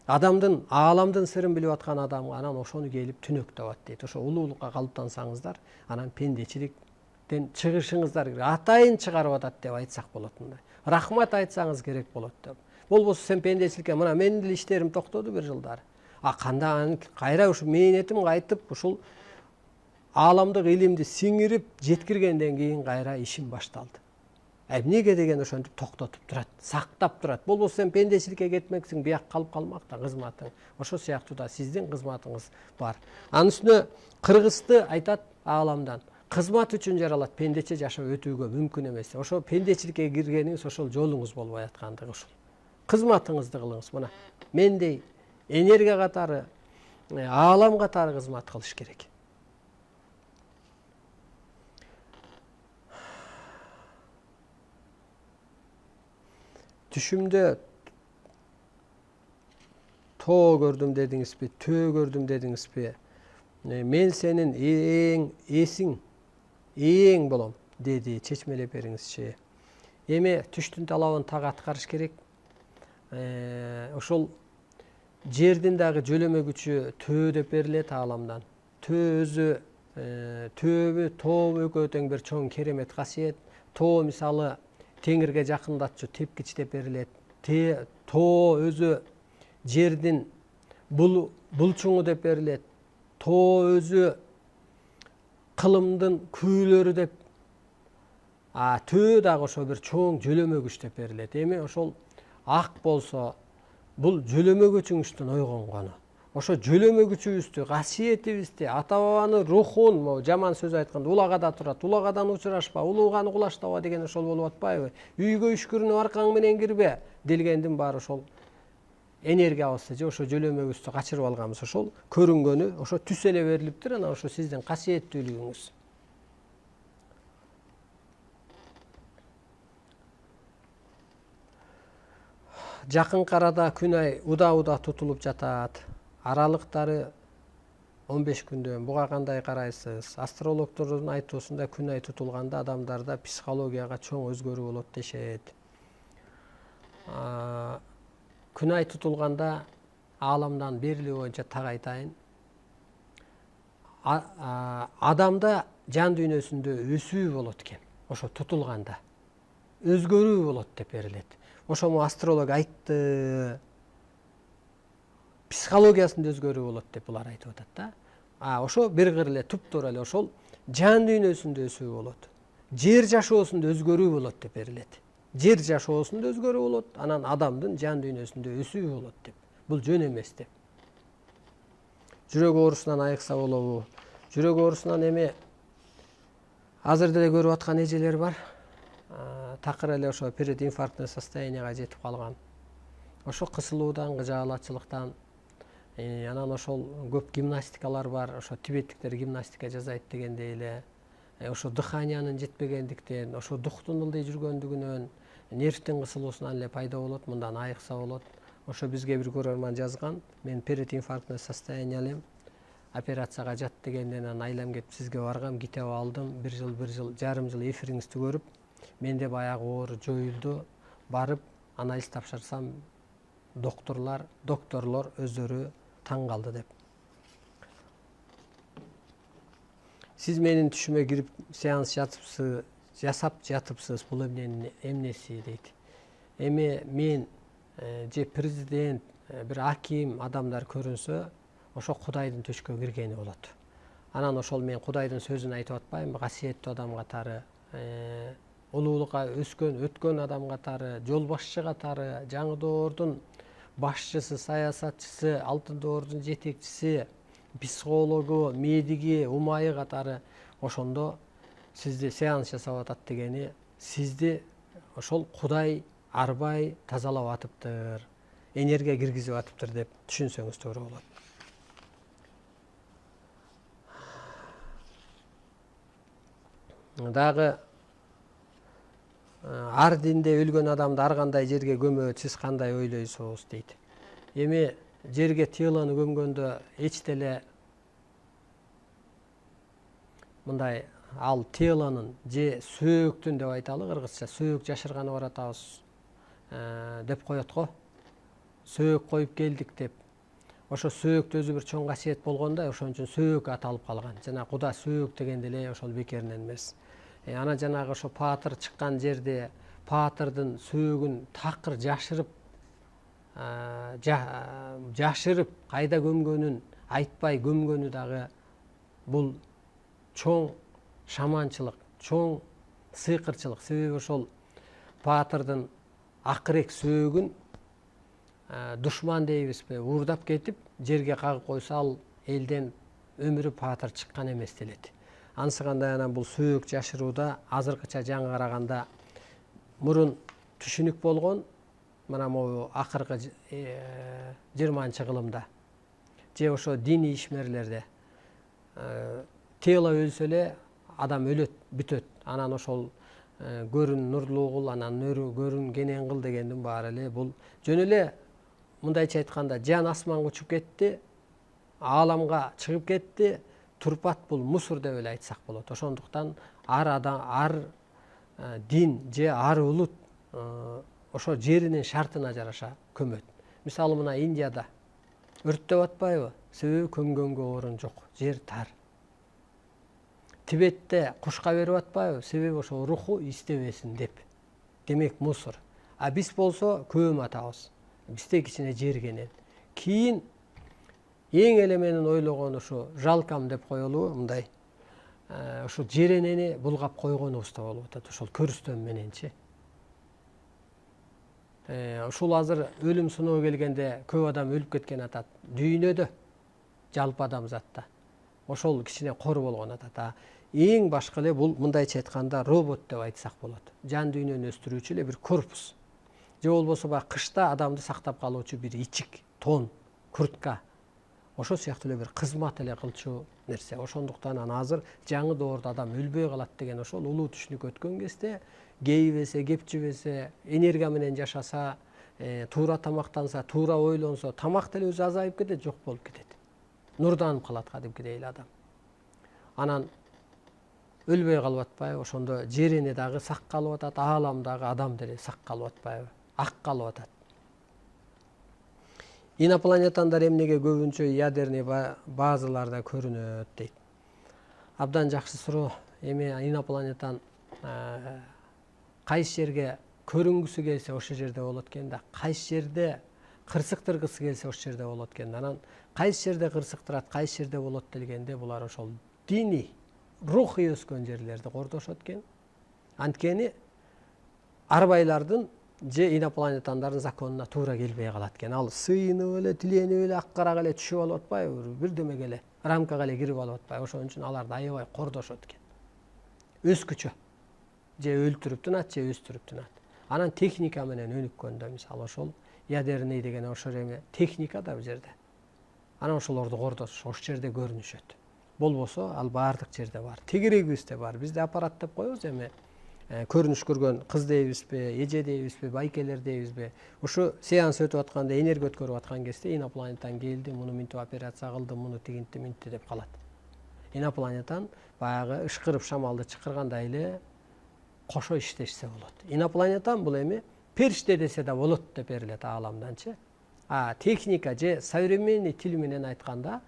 Адамдын, ааламдын сырын билип аткан адам анан ошону келип түнөк табат дейт. Ошо улуулукка калыптансаңыздар, анан пендечиликтен чыгышыңыздар керек. Атайын чыгарып атат деп айтсак болот мындай. Рахмат айтсаңыз керек болот деп. Болбосо сен пендечиликке, мына менин деле иштерим токтоду бир жылдары. А кандай кайра ушу мээнетим кайтып, ушул ааламдык илимди сиңирип жеткиргенден кийин кайра ишим башталды. Эмнеге деген ошентип токтотуп турат, сактап турат. Болбосо сен пендечиликке кетмексиң, бияк калып калмакта кызматың. Ошо сыяктуу да сиздин кызматыңыз бар. Анын үстүнө кыргызды айтат ааламдан. кызмат үчүн жаралат, пендече жашап өтүүгө мүмкүн эмес. Ошо пендечиликке киргениңиз ошол жолуңуз болбой аткандыгы ушул. Кызматыңызды кылыңыз. Мына мендей энергия катары, аалам катары кызмат кылыш керек. Түшүмдө тоо көрдүм дедиңизби, төө көрдүм дедиңизби? Мен сенин эң болом деди, чечмелеп бериңизчи. Эми түштүн талабын так аткарыш керек. Ошол жердин дагы жөлөмөгүчү төө деп берилет ааламдан. Төө өзү төөбү, тообу экөө тең бир чоң керемет касиет. Тоо мисалы теңирге жакындатчу тепкич деп берилет. Тоо өзү жердин булчуңу деп берилет. Тоо өзү кылымдын күүлөрү деп. Төө дагы ошо бир чоң жөлөмөгүч деп берилет. Эми ошол ак болсо, бул жөлөмөгүчүңүздүн ойгонгону. Ошо жөлөмөгүчүбүздү, касиетибизди, ата бабанын рухун, жаман сөз айтканда улагада турат, улагадан учурашпа, улууганы кулачтаба деген ошол болуп атпайбы? Үйгө үшкүрүнүп аркаң менен кирбе делгендин баары ошол энергиябызды же ошо жөлөмөгүбүздү качырып алганбыз. Ошол көрүнгөнү ошо түс эле берилиптир, анан ошо сиздин касиеттүүлүгүңүз. Жакынкы арада күн ай уда тутулуп жатат. Аралыктары 15 күндөн. Буга кандай карайсыз? Астрологдордун айтуусунда күн ай тутулганда адамдарда психологияга чоң өзгөрүү болот дешет. Күн ай тутулганда ааламдан берилүү боюнча так айтайын. Адамда жан дүйнөсүндө өсүү болот экен. Ошо тутулганда өзгөрүү болот деп берилет. Ошону астролог айтты. Психологиясында өзгөрүү болот деп булар айтып атат да. Ошо бир кыр эле туптуура эле ошол жан дүйнөсүндө өсүү болот. Жер жашоосунда өзгөрүү болот деп берилет. Жер жашоосунда өзгөрүү болот, анан адамдын жан дүйнөсүндө өсүү болот деп. Бул жөн эмес деп. Жүрөк оорусунан айыкса болобу? Жүрөк оорусунан эми азыр деле көрүп аткан эжелер бар. Такыр эле ошо прединфарктный состоянияга жетип калган. Ошо кысылуудан, кыжаалатчылыктан, анан ошол көп гимнастикалар бар. Ошо тибеттиктер гимнастика жасайт дегендей эле. Ошо дыханиянын жетпегендиктен, ошо дуктун ылдый жүргөндүгүнөн, нервтин кысылуусунан эле пайда болот. Мындан айыкса болот. Ошо бизге бир көрөрман жазган. Мен прединфарктный состояние элем. Операцияга жат дегенден айлам кетип сизге баргам, китеп алдым. Бир жарым жыл эфириңизди көрүп, менде баягы оору жоюлду. Барып анализ тапшырсам, докторлор өздөрү таң калды деп. Сиз менин түшүмө кирип сеанс жасап жатыпсыз. Бул эмнеси дейт. Эми мен же президент, бир аким адамдар көрүнсө, ошо Кудайдын төшкө киргени болот. Анан ошол мен Кудайдын сөзүн айтып атпаймынбы? Касиеттүү адам катары, улуулукка өткөн адам катары, жол башчы катары, жаңы доордун башчысы, саясатчысы, алтын доордун жетекчиси, психологу, медиги, умайы катары ошондо сизди сеанс жасап атат дегени, сизди ошол Кудай арбай тазалап атыптыр, энергия киргизип атыптыр деп түшүнсөңүз туура болот. Дагы ар динде өлгөн адамды ар кандай жерге көмөт, сиз кандай ойлойсуз дейт. Эми жерге телону көмгөндө эч деле мындай ал телонун же сөөктүн деп айталы, кыргызча сөөк жашырганы баратабыз деп коет го. Сөөк коюп келдик деп. Ошо сөөктө өзү бир чоң касиет болгондой, ошон үчүн сөөк аталып калган. Жана Куда сөөк дегенде эле ошол бекеринен эмес. Ана жанагы ошо паатыр чыккан жерде паатырдын сөөгүн такыр жашырып кайда көмгөнүн айтпай көмгөнү дагы бул чоң шаманчылык, чоң сыйкырчылык. Себеби ошол паатырдын акырек сөөгүн душман дейбизби, уурдап кетип жерге кагып койсо, ал элден өмүрү паатыр чыккан эмес делет. анысы кандай анан бул сөөк жашырууда азыркыча жаңы караганда мурун түшүнүк болгон мына могу акыркы 20-кылымда же ошо диний ишмерлерде тело өлсө эле адам өлөт бүтөт, анан ошол көрүн нурлуу кыл, анан көрүн кенен кыл дегендин баары эле бул жөн эле мындайча айтканда жан асманга учуп кетти, ааламга чыгып кетти, турпат бул мусор деп эле айтсак болот. Ошондуктан ар адам, ар дин же ар улут ошо жеринин шартына жараша көмөт. Мисалы мына Индияда өрттөп атпайбы? Себеби көмгөнгө орун жок, жер тар. Тибетте кушка берип атпайбы? Себеби ошо руху истебесин деп. Демек мусор. А биз болсо көм атабыз. Бизде кичине жер кенен. Кийин эң эле менин ойлогону ушу жалкам деп коелу, мындай ушу жеренени булгап койгонубузда болуп атат, ошол көрүстөн мененчи. Ушул азыр өлүм сыноо келгенде көп адам өлүп кеткен атат. Дүйнөдө, жалпы адамзатта. Ошол кичине кор болгон атат. Эң башкы эле бул мындайча айтканда робот деп айтсак болот. Жан дүйнөнү өстүрүүчү эле бир корпус. Же болбосо баягы кышта адамды сактап калуучу бир ичик, тон, куртка. Ошол сыяктуу эле бир кызмат эле кылчу нерсе. Ошондуктан азыр жаңы доордо адам өлбөй калат деген ошол улуу түшүнүк өткөн кезде кейбесе, кепчибесе, энергия менен жашаса, туура тамактанса, туура ойлонсо, тамак деле өзү азайып кетет, жок болуп кетет. Нурданып калат кадимкидей эле адам. Анан өлбөй калып атпайбы? Ошондо жерине дагы сак калып атат, ааламдагы адам деле сак калып атпайбы? Ак калып атат. Инопланетандар эмнеге көбүнчө ядерный базаларда көрүнөт дейт. Абдан жакшы суроо. Эми инопланетан кайсы жерге көрүнгүсү келсе ошол жерде болот экен да, кайсы жерде кырсыктыргысы келсе ошол жерде болот экен. Анан кайсы жерде кырсыктырат, кайсы жерде болот делгенде булар ошол диний, рухий өскөн жерлерди кордошот экен. Анткени арбайлардын же инопланетандардын законуна туура келбей калат экен. Ал сыйынып эле, тиленип эле, ак карак эле түшүп алып атпайбы? Бирдемеге эле, рамкага эле кирип алып атпайбы? Ошон үчүн аларды аябай кордошот экен. Өскүчө. Же өлтүрүп тынат, же өстүрүп тынат. Анан техника менен өнүккөндө, мисалы ошол ядерный деген ошол эме техника да бул жерде. Анан ошолорду кордошот, ошол жерде көрүнүшөт. Болбосо ал баардык жерде бар. Тегерегибизде бар. Бизде аппарат деп коебуз эми. Көрүнүш көргөн кыз дейбизби, эже дейбизби, байкелер дейбизби? Ушу сеанс өтүп атканда, энергия өткөрүп аткан кезде инопланетан келди, муну минтип операция кылды, муну тигинти минтти деп калат. Инопланетан баягы ышкырып шамалды чакыргандай эле кошо иштешсе болот. Инопланетан бул эми периште десе да болот деп берилет ааламданчы. Техника же современный тил менен айтканда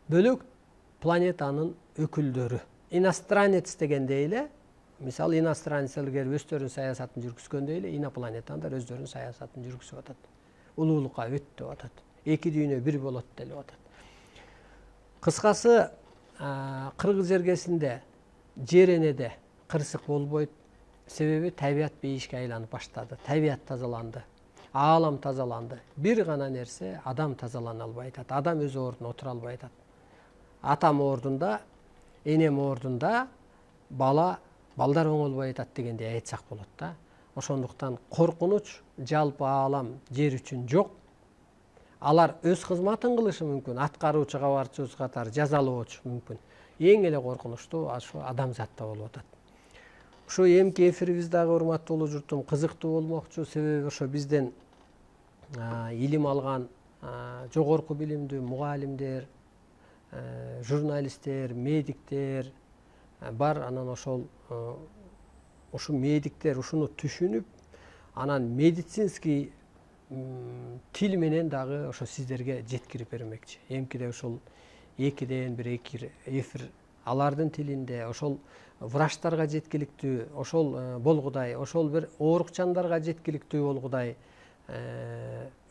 бөлөк планетанын өкүлдөрү. Иностранец дегенде эле, мисалы иностранецтер келип өздөрүнүн саясатын жүргүзгөндө эле инопланетандар өздөрүнүн саясатын жүргүзүп атат. Улуулукка өт деп атат. Эки дүйнө бир болот деп атат. Кыскасы, кыргыз жергесинде жеренеде кырсык болбойт. Себеби табият бейишке айланып баштады. Табият тазаланды. Аалам тазаланды. Бир гана нерсе адам тазалана албай атат. Адам өз ордуна отура албай атат. Атам ордунда, энем ордунда балдар оңолбой атат дегендей айтсак болот да. Ошондуктан коркунуч жалпы аалам жер үчүн жок. Алар өз кызматын кылышы мүмкүн, аткаруучу кабарчыбыз катары жазалоочу мүмкүн. Эң эле коркунучтуу ашу адамзатта болуп атат. Ушу эмки эфирибиз дагы урматтуу улуу журтум кызыктуу болмокчу, себеби ошо бизден илим алган жогорку билимдүү мугалимдер, журналисттер, медиктер бар. Анан ушу медиктер ушуну түшүнүп, анан медицинский тил менен дагы ошо сиздерге жеткирип бермекчи. Эмкиде ушул 2ден 1 эфир алардын тилинде, ошол врачтарга жеткиликтүү, ошол болгудай, ошол бир оорукчандарга жеткиликтүү болгудай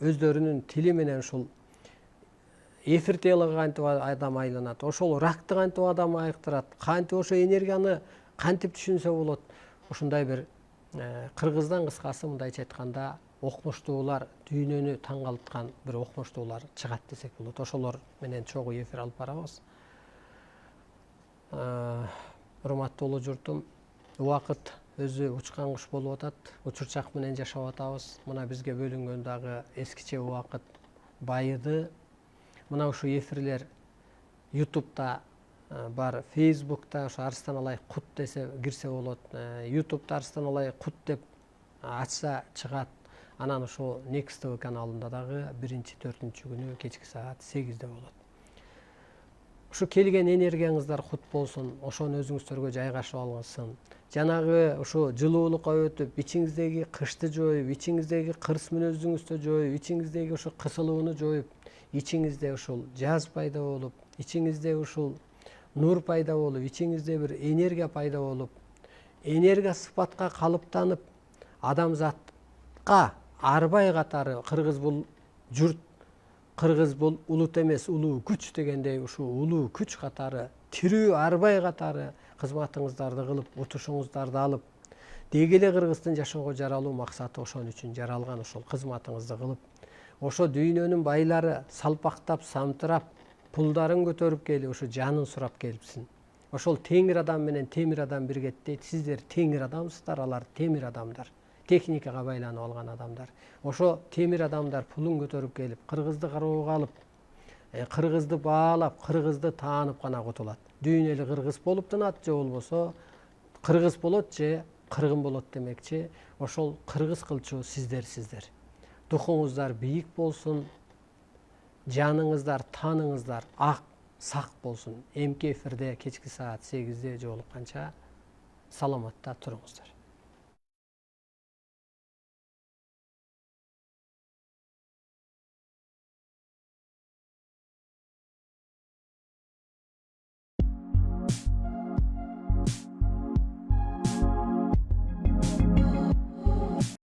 өздөрүнүн тили менен ушул эфир телого кантип адам айланат, ошол ракты кантип адам айыктырат, кантип ошо энергияны кантип түшүнсө болот. Ушундай бир кыргыздан кыскасы мындайча айтканда окумуштуулар, дүйнөнү таң калтырган бир окумуштуулар чыгат десек болот. Ошолор менен чогуу эфир алып барабыз. урматтуу журтум, убакыт өзү учкан куш болуп атат. Учурчак менен жашап атабыз. Мына бизге бөлүнгөн дагы эскиче убакыт байыды. Мына ушу эфирлер YouTube'да бар, Facebook'ta ошо Арыстан Алай Кут десе кирсе болот. YouTube'да Арыстан Алай Кут деп ачса чыгат. Анан ошо Next TV каналында дагы 1-4 күнү кечки саат 8-де болот. Ушу келген энергияңыздар кут болсун, ошону өзүңүздөргө жайгашып алгынсын. Жанагы ошо жылуулукка өтүп, ичиңиздеги кышты жоюп, ичиңиздеги кырс мүнөзүңүздү жоюп, ичиңиздеги ошо кысылууну жоюп, ичиңизде ушул жаз пайда болуп, ичиңизде ушул нур пайда болуп, ичиңизде бир энергия пайда болуп, энергия сыпатка калыптанып, адамзатка арбай катары кыргыз бул журт, кыргыз бул улут эмес, улуу күч дегендей ушул улуу күч катары, тирүү арбай катары кызматыңыздарды кылып, утушуңуздарды алып, деги эле кыргыздын жашоого жаралуу максаты ошон үчүн жаралган, ошол кызматыңызды кылып, ошо дүйнөнүн байлары салпактап, самтырап, пулдарын көтөрүп келип, ошо жанын сурап келипсин. Ошол темир адам менен темир адам биргет дейт. Сиздер темир адамсыздар, алар темир адамдар. Техникага байланып алган адамдар. Ошо темир адамдар пулун көтөрүп келип, кыргызды кароого алып, кыргызды баалап, кыргызды таанып гана кутулат. Дүйнө эле кыргыз болуп тынат, же болбосо кыргыз болот же кыргын болот демекчи. Ошол кыргыз кылчу сиздерсиздер. Духуңуздар бийик болсун, жаныңыздар, таныңыздар ак, сак болсун. Эмки эфирде кечки саат 8-де жолукканча саламатта туруңуздар.